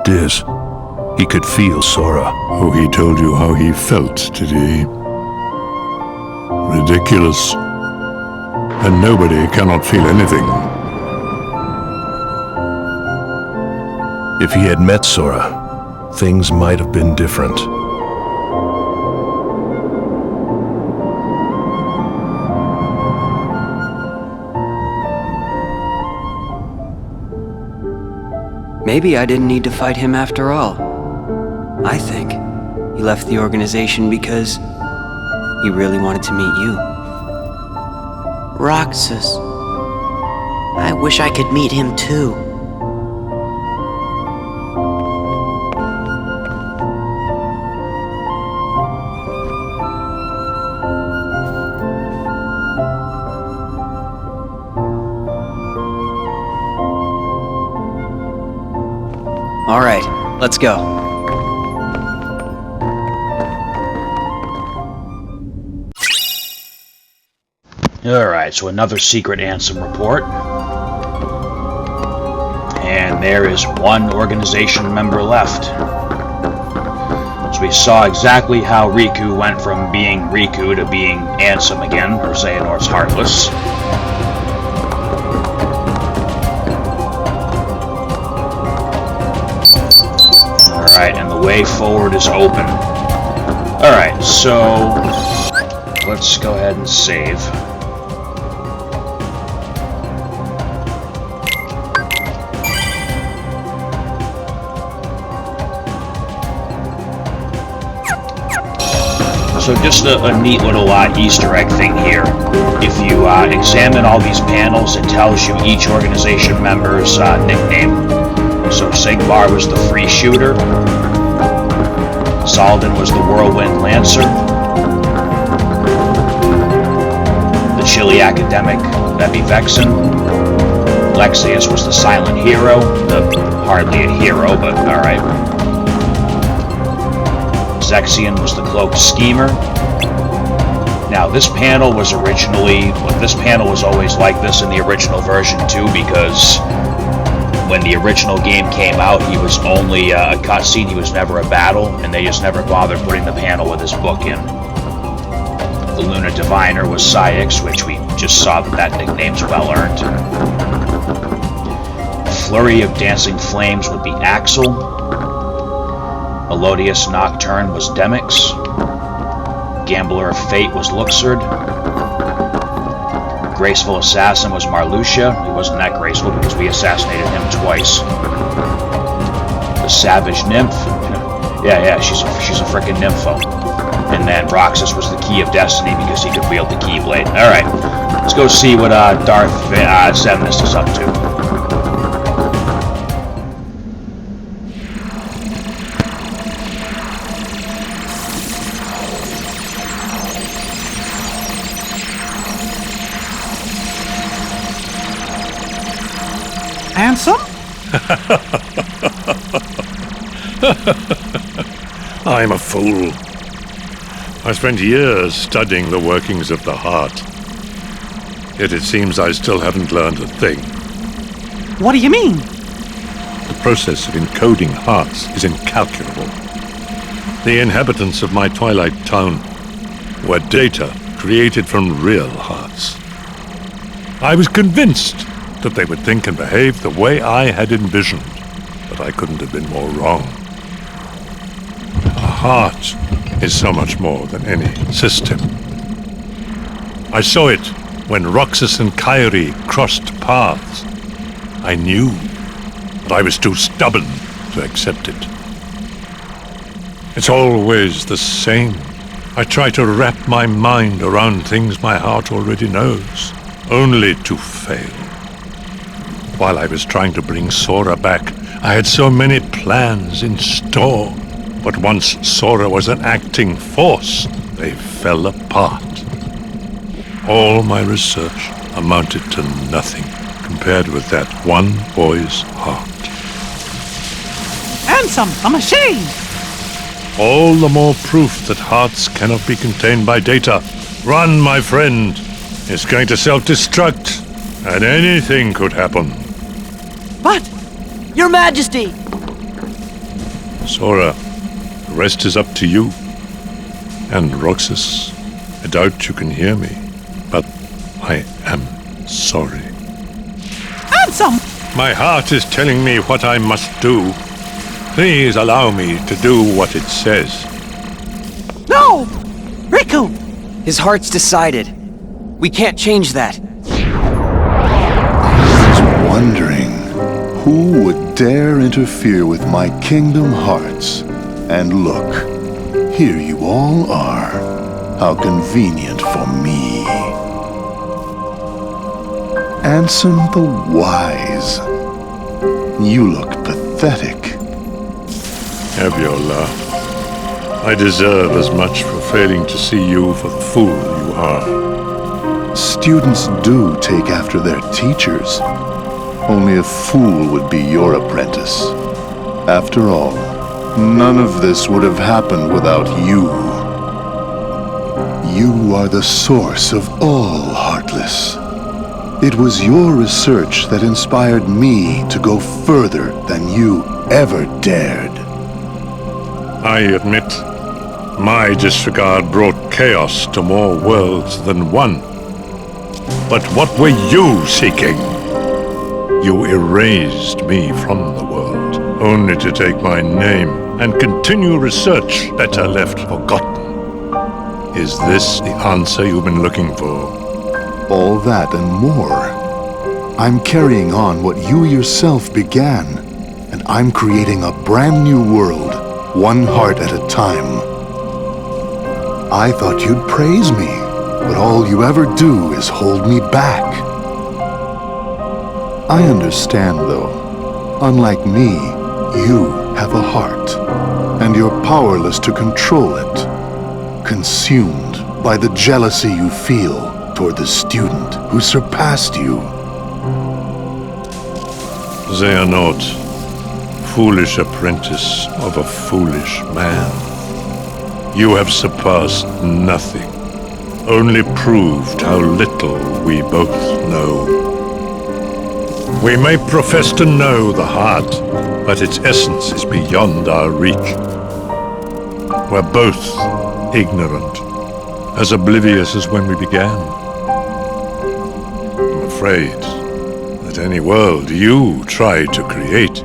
[SPEAKER 12] Diz, he could feel Sora.
[SPEAKER 10] Oh, he told you how he felt, did he? Ridiculous. And nobody cannot feel anything.
[SPEAKER 12] If he had met Sora, things might have been different.
[SPEAKER 13] Maybe I didn't need to fight him after all. I think he left the organization because he really wanted to meet you.
[SPEAKER 2] Roxas. I wish I could meet him too.
[SPEAKER 13] All right, let's go.
[SPEAKER 1] Alright, so another secret Ansem report. And there is one organization member left. So we saw exactly how Riku went from being Riku to being Ansem again, or Xehanort's Heartless. Alright, and the way forward is open. Alright, so let's go ahead and save. So just a neat little Easter egg thing here. If you examine all these panels, it tells you each organization member's nickname. So Xigbar was the Free Shooter, Zaldin was the Whirlwind Lancer, the Chilly Academic, Bebby Vexen, Lexius was the Silent Hero, hardly a hero, but alright. Zexion was the Cloaked Schemer. Now this panel was always like this in the original version too, because when the original game came out, he was only a cutscene, he was never a battle, and they just never bothered putting the panel with his book in. The Lunar Diviner was Saix, which we just saw that nickname's well earned. Flurry of Dancing Flames would be Axel. Melodious Nocturne was Demix. Gambler of Fate was Luxord. Graceful Assassin was Marluxia. He wasn't that graceful because we assassinated him twice. The Savage Nymph, Yeah, she's a freaking nympho. And then Roxas was the key of destiny because he could wield the Keyblade. Alright, let's go see what Darth Xemnas is up to.
[SPEAKER 3] Handsome?
[SPEAKER 10] I'm a fool. I spent years studying the workings of the heart. Yet it seems I still haven't learned a thing.
[SPEAKER 3] What do you mean?
[SPEAKER 10] The process of encoding hearts is incalculable. The inhabitants of my twilight town were data created from real hearts. I was convinced that they would think and behave the way I had envisioned, but I couldn't have been more wrong. A heart is so much more than any system. I saw it when Roxas and Kairi crossed paths. I knew, but I was too stubborn to accept it. It's always the same. I try to wrap my mind around things my heart already knows, only to fail. While I was trying to bring Sora back, I had so many plans in store. But once Sora was an acting force, they fell apart. All my research amounted to nothing compared with that one boy's heart.
[SPEAKER 3] Handsome, a machine!
[SPEAKER 10] All the more proof that hearts cannot be contained by data. Run, my friend. It's going to self-destruct, and anything could happen.
[SPEAKER 2] But, Your Majesty!
[SPEAKER 10] Sora, the rest is up to you. And Roxas, I doubt you can hear me, but I am sorry.
[SPEAKER 3] Handsome!
[SPEAKER 10] My heart is telling me what I must do. Please allow me to do what it says.
[SPEAKER 3] No! Riku!
[SPEAKER 13] His heart's decided. We can't change that.
[SPEAKER 17] I was wondering who would dare interfere with my kingdom hearts. And look, here you all are. How convenient for me. Ansem the Wise. You look pathetic.
[SPEAKER 10] Have your laugh. I deserve as much for failing to see you for the fool you are.
[SPEAKER 17] Students do take after their teachers. Only a fool would be your apprentice. After all, none of this would have happened without you. You are the source of all Heartless. It was your research that inspired me to go further than you ever dared.
[SPEAKER 10] I admit, my disregard brought chaos to more worlds than one. But what were you seeking? You erased me from the world, only to take my name and continue research better left forgotten. Is this the answer you've been looking for?
[SPEAKER 17] All that and more. I'm carrying on what you yourself began, and I'm creating a brand new world, one heart at a time. I thought you'd praise me, but all you ever do is hold me back. I understand, though. Unlike me, you have a heart, and you're powerless to control it. Consumed by the jealousy you feel toward the student who surpassed you.
[SPEAKER 10] Xehanort, foolish apprentice of a foolish man. You have surpassed nothing, only proved how little we both know. We may profess to know the heart, but its essence is beyond our reach. We're both ignorant, as oblivious as when we began. I'm afraid that any world you try to create,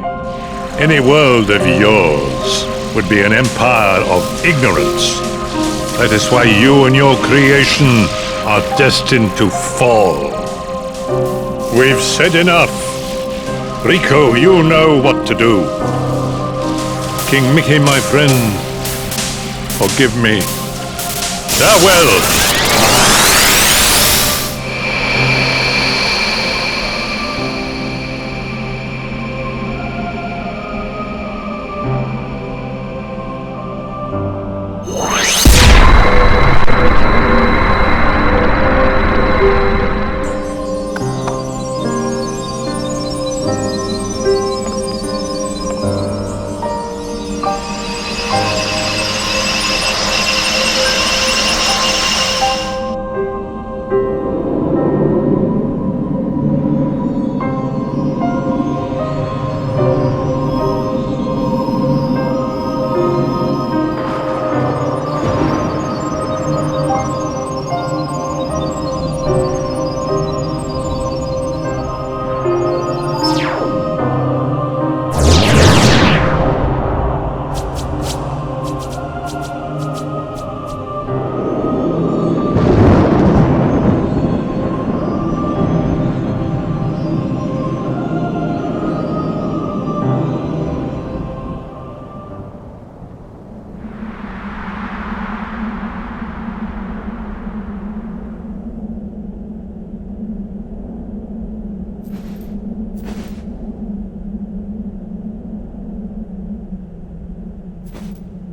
[SPEAKER 10] any world of yours, would be an empire of ignorance. That is why you and your creation are destined to fall. We've said enough. Riku, you know what to do. King Mickey, my friend, forgive me. Farewell!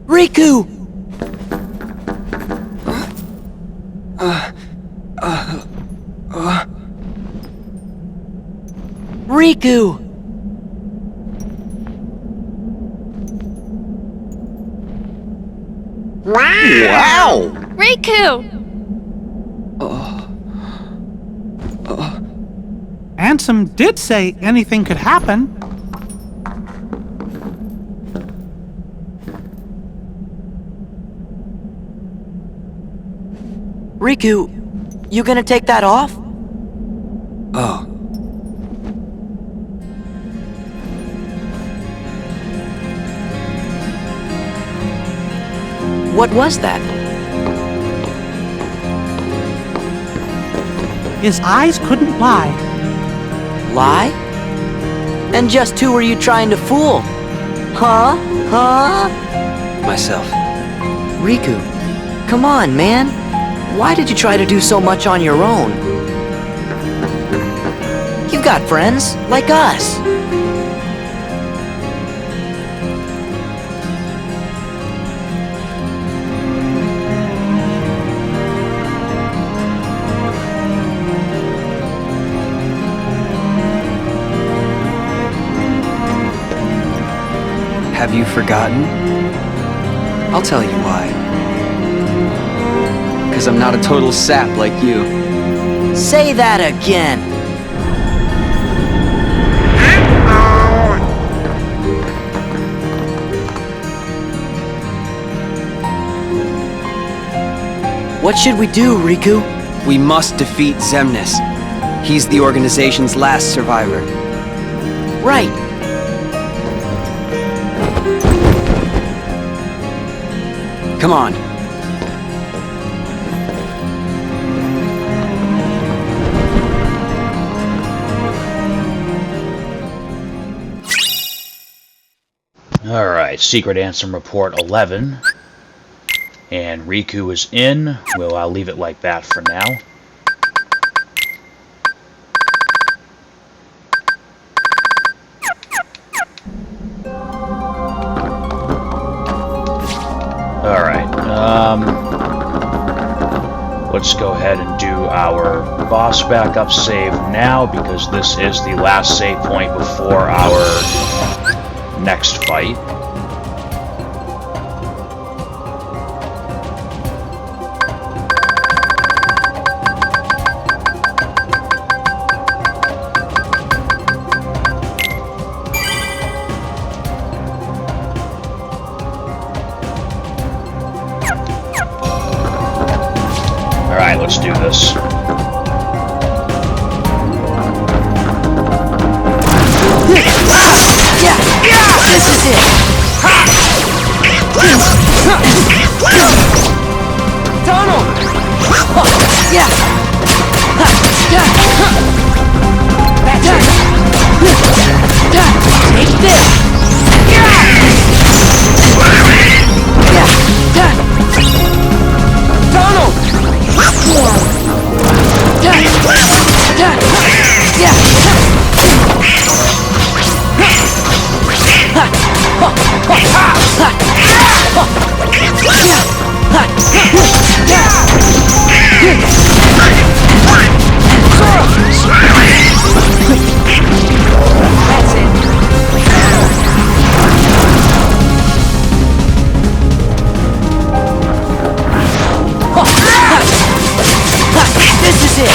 [SPEAKER 2] Riku! Riku!
[SPEAKER 14] Wow!
[SPEAKER 4] Riku!
[SPEAKER 3] Ansem did say anything could happen.
[SPEAKER 2] Riku, you gonna take that off?
[SPEAKER 13] Oh.
[SPEAKER 2] What was that?
[SPEAKER 3] His eyes couldn't lie.
[SPEAKER 2] Lie? And just who were you trying to fool? Huh? Huh?
[SPEAKER 13] Myself.
[SPEAKER 2] Riku, come on, man. Why did you try to do so much on your own? You've got friends, like us.
[SPEAKER 13] Have you forgotten? I'll tell you why. Because I'm not a total sap like you.
[SPEAKER 2] Say that again. What should we do, Riku?
[SPEAKER 13] We must defeat Xemnas. He's the organization's last survivor.
[SPEAKER 2] Right.
[SPEAKER 13] Come on.
[SPEAKER 1] Alright, Secret Ansem Report 11. And Riku is in. I'll leave it like that for now. Alright, let's go ahead and do our boss backup save now, because this is the last save point before our next fight. Alright, let's do this.
[SPEAKER 2] This is it! Tunnel! Yeah! Take this! This is it!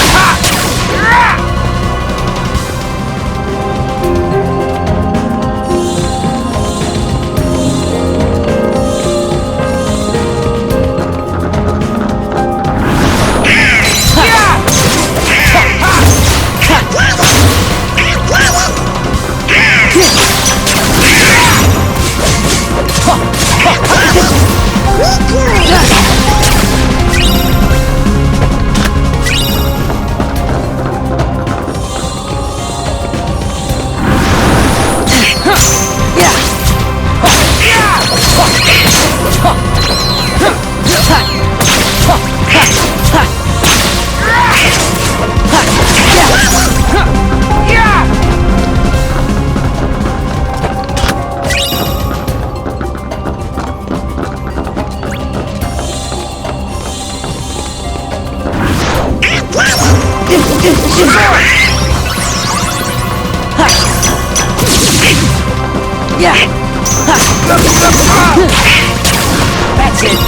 [SPEAKER 2] That's it.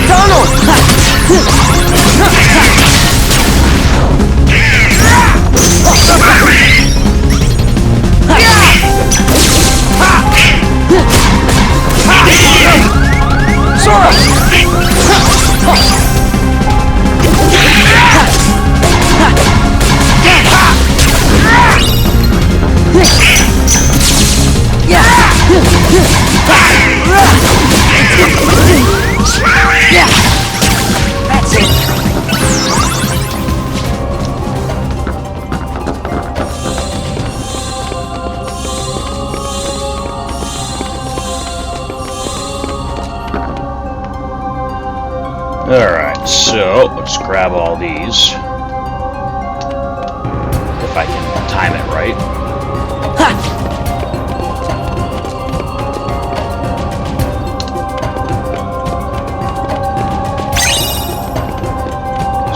[SPEAKER 2] Donald! Sora! That's it.
[SPEAKER 1] Alright, so let's grab all these. If I can time it right.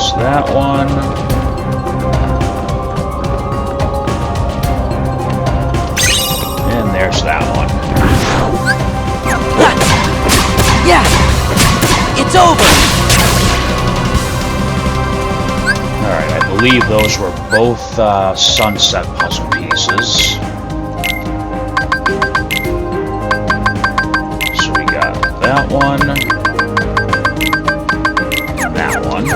[SPEAKER 1] So that one. And there's that one.
[SPEAKER 2] Yeah! It's over!
[SPEAKER 1] Alright, I believe those were both sunset puzzle pieces. So we got that one, and that one.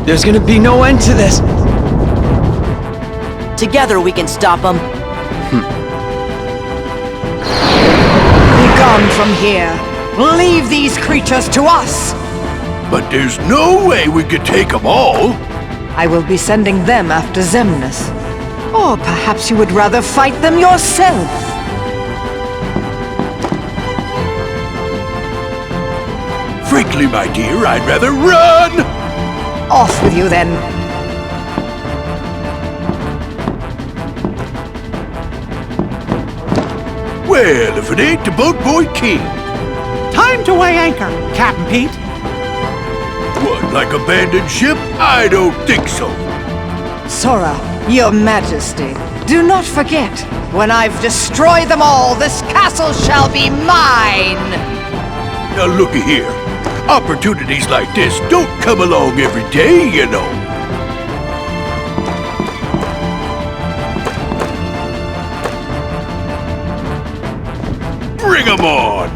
[SPEAKER 13] There's gonna be no end to this.
[SPEAKER 2] Together we can stop them.
[SPEAKER 9] Be gone from here. Leave these creatures to us.
[SPEAKER 8] But there's no way we could take them all.
[SPEAKER 9] I will be sending them after Xemnas. Or perhaps you would rather fight them yourself.
[SPEAKER 8] Frankly, my dear, I'd rather run!
[SPEAKER 9] Off with you, then.
[SPEAKER 8] Well, if it ain't the Boat Boy King.
[SPEAKER 3] Time to weigh anchor, Captain Pete.
[SPEAKER 8] What, like abandoned ship? I don't think so.
[SPEAKER 9] Sora, your majesty, do not forget, when I've destroyed them all, this castle shall be mine!
[SPEAKER 8] Now looky here. Opportunities like this don't come along every day, you know. Bring 'em on!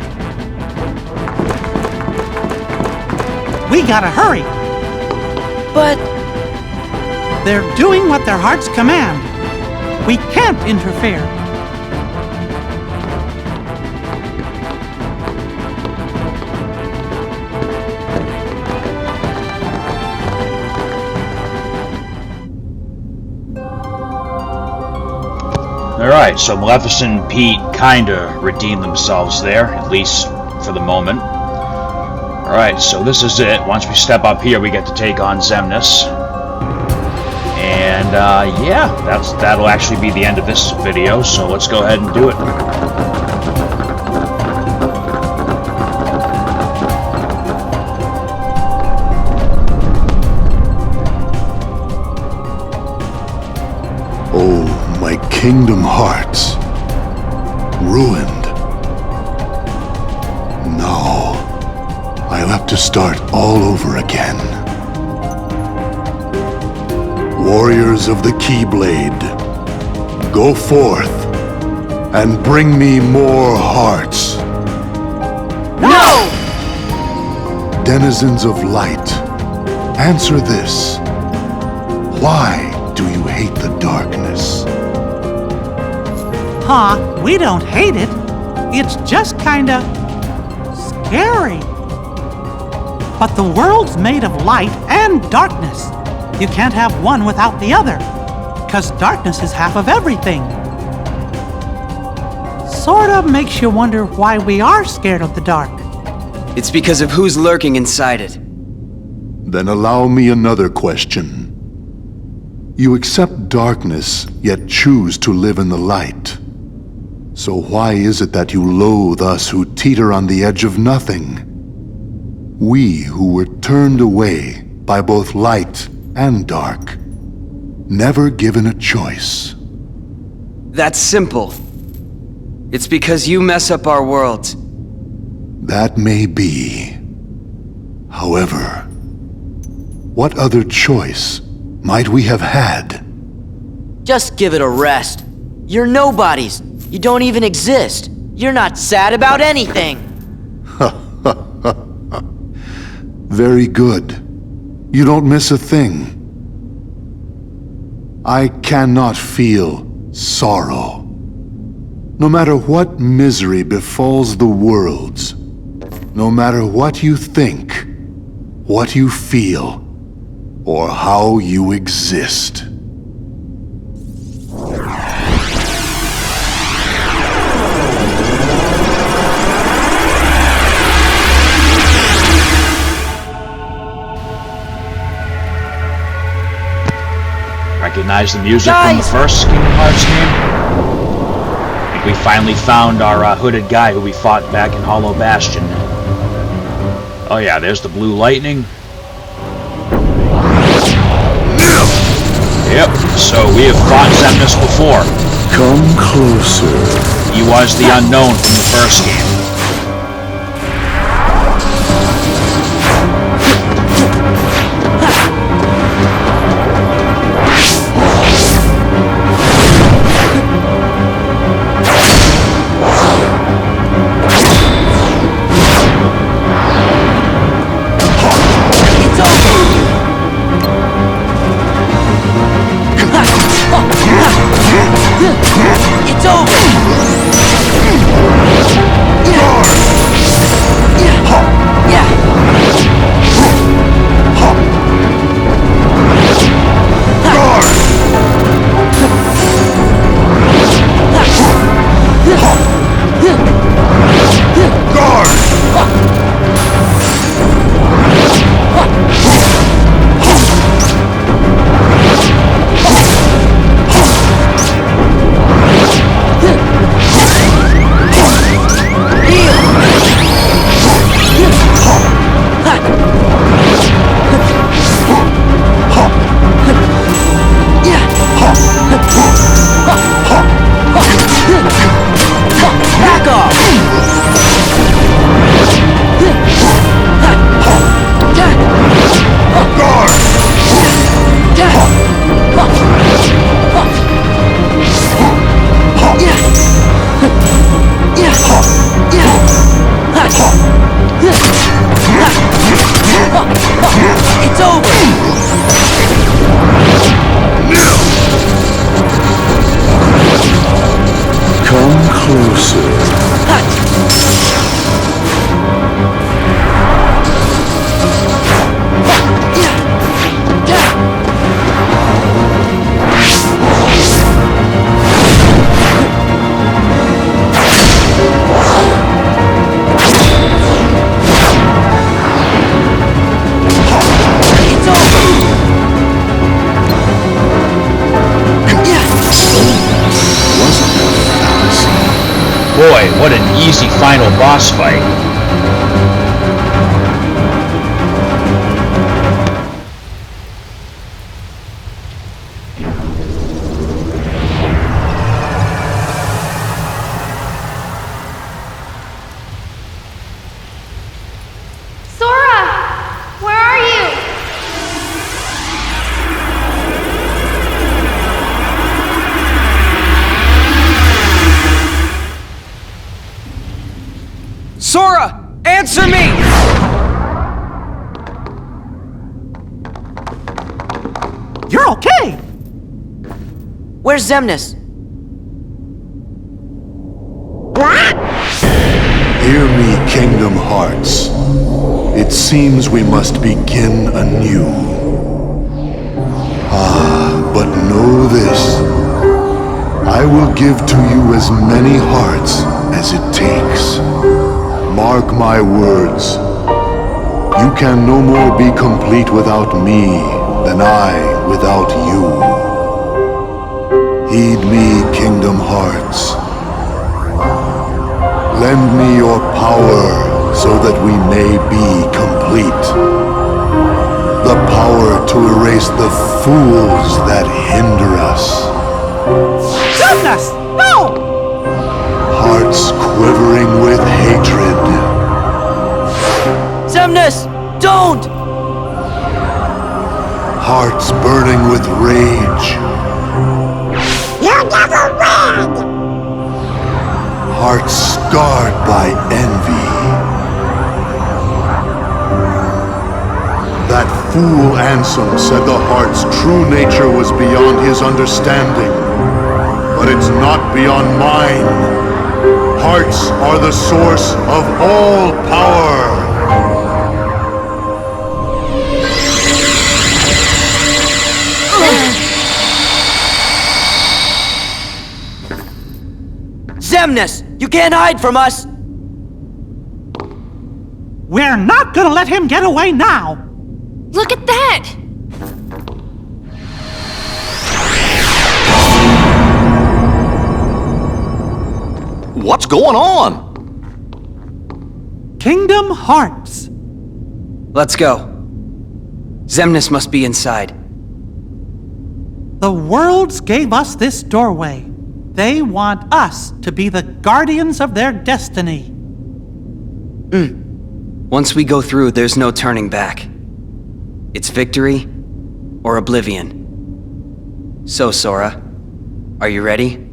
[SPEAKER 3] We gotta hurry.
[SPEAKER 2] But
[SPEAKER 3] they're doing what their hearts command. We can't interfere.
[SPEAKER 1] Alright, so Maleficent and Pete kinda redeemed themselves there, at least for the moment. Alright, so this is it. Once we step up here, we get to take on Xemnas. And, yeah, that'll actually be the end of this video, so let's go ahead and do it.
[SPEAKER 17] Oh, my Kingdom Hearts. Ruined. No. I'll have to start all over again. Warriors of the Keyblade, go forth and bring me more hearts.
[SPEAKER 2] no!
[SPEAKER 17] Denizens of light, answer this. Why do you hate the darkness?
[SPEAKER 3] Huh, we don't hate it. It's just kinda scary. But the world's made of light and darkness. You can't have one without the other, 'cause darkness is half of everything. Sorta makes you wonder why we are scared of the dark.
[SPEAKER 13] It's because of who's lurking inside it.
[SPEAKER 17] Then allow me another question. You accept darkness, yet choose to live in the light. So why is it that you loathe us who teeter on the edge of nothing? We who were turned away by both light and dark, never given a choice.
[SPEAKER 13] That's simple. It's because you mess up our worlds.
[SPEAKER 17] That may be. However, what other choice might we have had?
[SPEAKER 2] Just give it a rest. You're nobodies. You don't even exist. You're not sad about anything.
[SPEAKER 17] Very good. You don't miss a thing. I cannot feel sorrow. No matter what misery befalls the worlds, no matter what you think, what you feel, or how you exist.
[SPEAKER 1] Recognize the music from the first Kingdom Hearts game? I think we finally found our hooded guy who we fought back in Hollow Bastion. Oh yeah, there's the blue lightning. Yep, so we have fought Xemnas before.
[SPEAKER 17] Come closer.
[SPEAKER 1] He was the unknown from the first game.
[SPEAKER 2] It's over!
[SPEAKER 1] boy, what an easy final boss fight.
[SPEAKER 4] Sora! Where are you?
[SPEAKER 13] Sora! Answer me!
[SPEAKER 3] You're okay!
[SPEAKER 2] Where's Xemnas?
[SPEAKER 17] Hear me, Kingdom Hearts. It seems we must begin anew. But know this. I will give to you as many hearts as it takes. Mark my words. You can no more be complete without me than I without you. Heed me, Kingdom Hearts. Lend me your power so that we may be complete. The power to erase the fools that hinder us.
[SPEAKER 3] Xemnas! No!
[SPEAKER 17] Hearts quivering with hatred.
[SPEAKER 2] Xemnas! Don't!
[SPEAKER 17] Hearts burning with rage.
[SPEAKER 6] You never win!
[SPEAKER 17] Hearts scarred by envy. That fool Ansem said the heart's true nature was beyond his understanding. But it's not beyond mine. Hearts are the source of all power.
[SPEAKER 2] Xemnas! You can't hide from us!
[SPEAKER 3] We're not gonna let him get away now!
[SPEAKER 4] Look at that!
[SPEAKER 14] What's going on?
[SPEAKER 3] Kingdom Hearts!
[SPEAKER 13] Let's go. Xemnas must be inside.
[SPEAKER 3] The worlds gave us this doorway. They want us to be the guardians of their destiny.
[SPEAKER 13] Once we go through, there's no turning back. It's victory or oblivion. So, Sora, are you ready?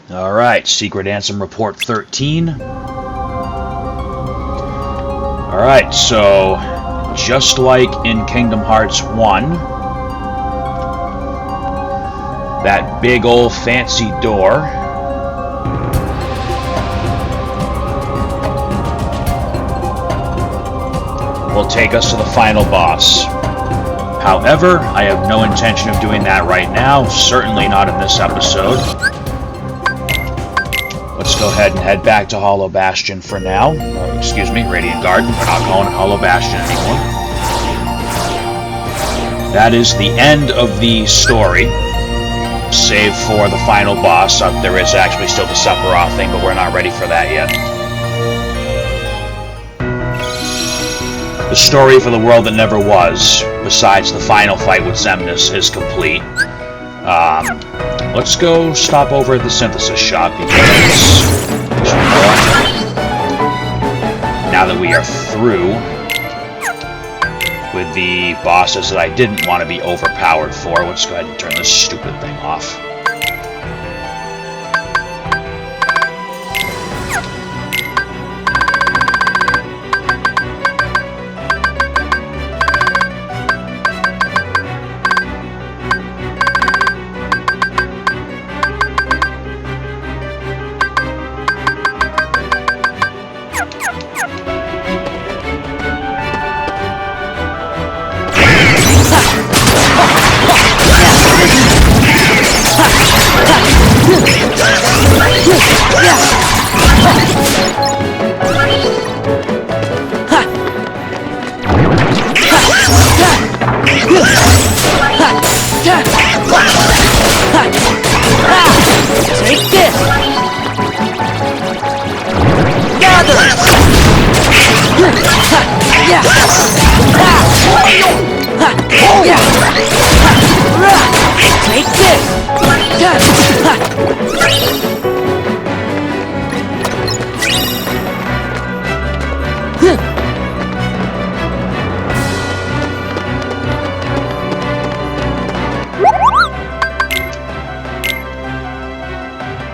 [SPEAKER 1] Alright, Secret Ansem Report 13. Alright, so just like in Kingdom Hearts 1, that big old fancy door will take us to the final boss. However, I have no intention of doing that right now, certainly not in this episode. Let's go ahead and head back to Hollow Bastion for now. Excuse me, Radiant Garden. We're not calling it Hollow Bastion anymore. That is the end of the story. Save for the final boss. There is actually still the Sephiroth thing, but we're not ready for that yet. The story for the world that never was, besides the final fight with Xemnas, is complete. Let's go stop over at the synthesis shop because now that we are through with the bosses that I didn't want to be overpowered for, let's go ahead and turn this stupid thing off.
[SPEAKER 16] others! Take this!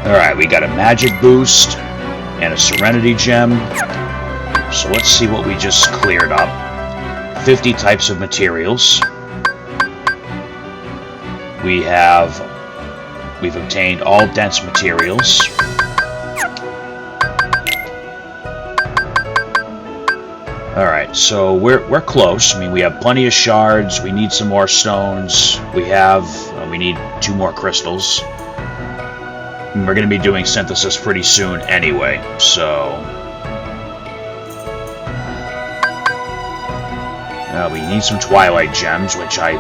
[SPEAKER 1] Alright, we got a magic boost and a serenity gem. So let's see what we just cleared up. 50 types of materials. We've obtained all dense materials. Alright, so we're close. I mean, we have plenty of shards. We need some more stones. We need 2 more crystals. And we're going to be doing synthesis pretty soon anyway, so... we need some Twilight Gems, which I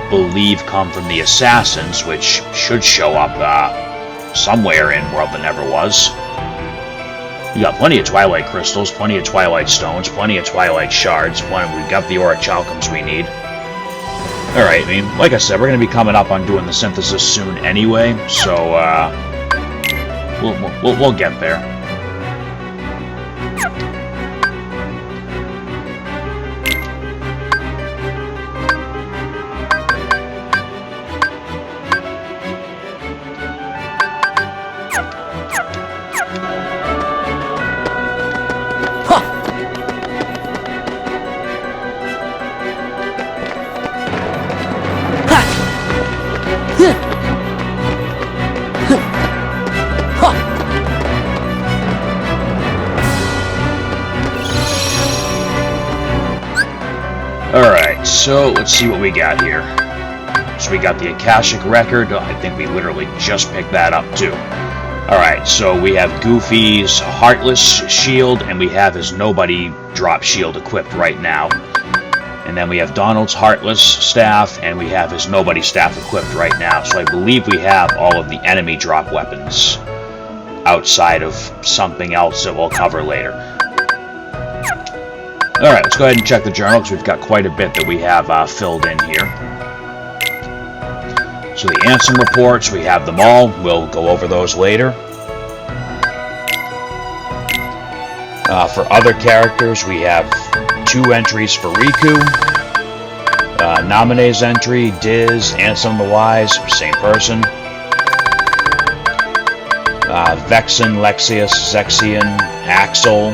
[SPEAKER 1] believe come from the Assassins, which should show up somewhere in World That Never Was. We got plenty of Twilight Crystals, plenty of Twilight Stones, plenty of Twilight Shards. We've got the Auric Chalcums we need. Alright, I mean, like I said, we're going to be coming up on doing the synthesis soon anyway, so we'll get there. Alright, so let's see what we got here. So we got the Akashic Record. I think we literally just picked that up too. Alright, so we have Goofy's Heartless Shield, and we have his Nobody Drop Shield equipped right now. And then we have Donald's Heartless Staff, and we have his Nobody Staff equipped right now. So I believe we have all of the enemy drop weapons outside of something else that we'll cover later. Alright, let's go ahead and check the journal, because we've got quite a bit that we have filled in here. So the Ansem reports, we have them all. We'll go over those later. For other characters, we have 2 entries for Riku. Namine's entry, Diz, Ansem the Wise, same person. Vexen, Lexius, Zexion, Axel,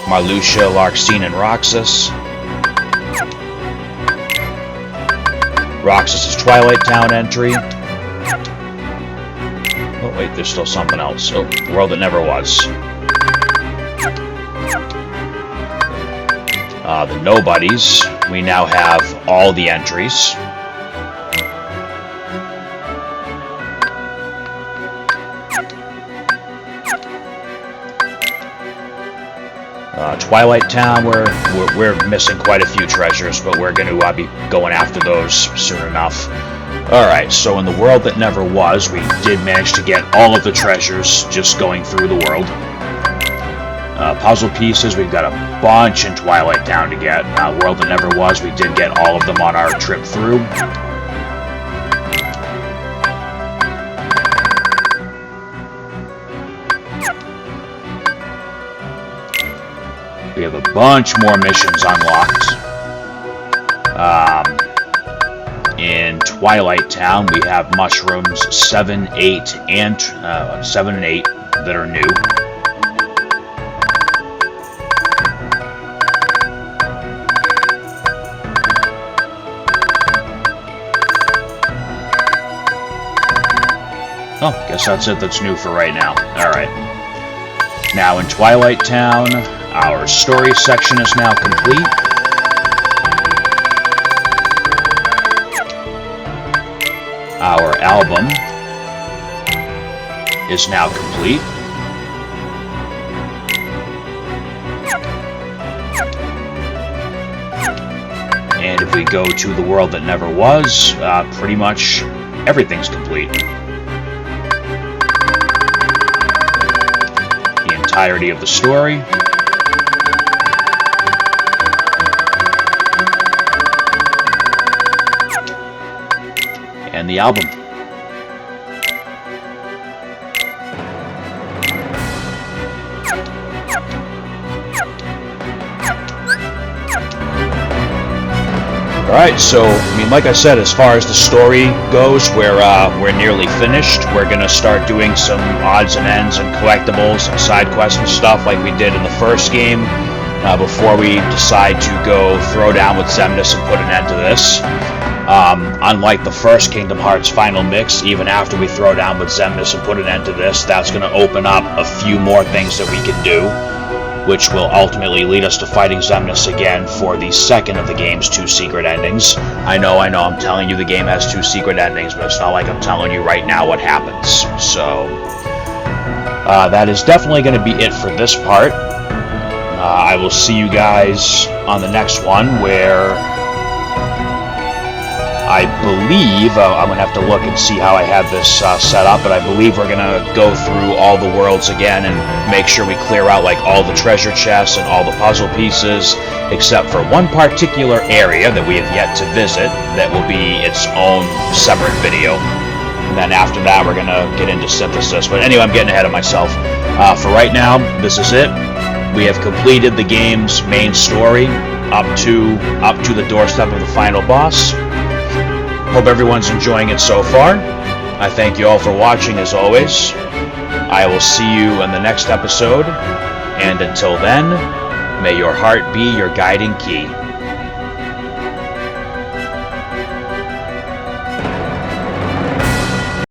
[SPEAKER 1] Marluxia, Larxene, and Roxas. Roxas' Twilight Town entry. Oh wait, there's still something else. Oh, World That Never Was. The Nobodies. We now have all the entries. Twilight Town, we're missing quite a few treasures, but we're going to be going after those soon enough. Alright, so in the World That Never Was, we did manage to get all of the treasures just going through the world. Puzzle pieces, we've got a bunch in Twilight Town to get. World That Never Was, we did get all of them on our trip through. We have a bunch more missions unlocked. In Twilight Town, we have mushrooms 7, 8, and 7 and 8 that are new. Oh, guess that's it. That's new for right now. All right. Now in Twilight Town, our story section is now complete. Our album is now complete. And if we go to the World That Never Was, pretty much everything's complete. entirety of the story. And the album. Alright, so, I mean, like I said, as far as the story goes, we're nearly finished. We're gonna start doing some odds and ends and collectibles and side quests and stuff like we did in the first game, before we decide to go throw down with Xemnas and put an end to this. Unlike the first Kingdom Hearts final mix, even after we throw down with Xemnas and put an end to this, that's gonna open up a few more things that we can do, which will ultimately lead us to fighting Xemnas again for the second of the game's 2 secret endings. I know, I'm telling you the game has 2 secret endings, but it's not like I'm telling you right now what happens. So, that is definitely going to be it for this part. I will see you guys on the next one, where I believe, I'm going to have to look and see how I have this set up, but I believe we're going to go through all the worlds again and make sure we clear out like all the treasure chests and all the puzzle pieces, except for one particular area that we have yet to visit that will be its own separate video. And then after that, we're going to get into synthesis. But anyway, I'm getting ahead of myself. For right now, this is it. We have completed the game's main story up to the doorstep of the final boss. Hope everyone's enjoying it so far. I thank you all for watching as always. I will see you in the next episode, and until then, may your heart be your guiding key.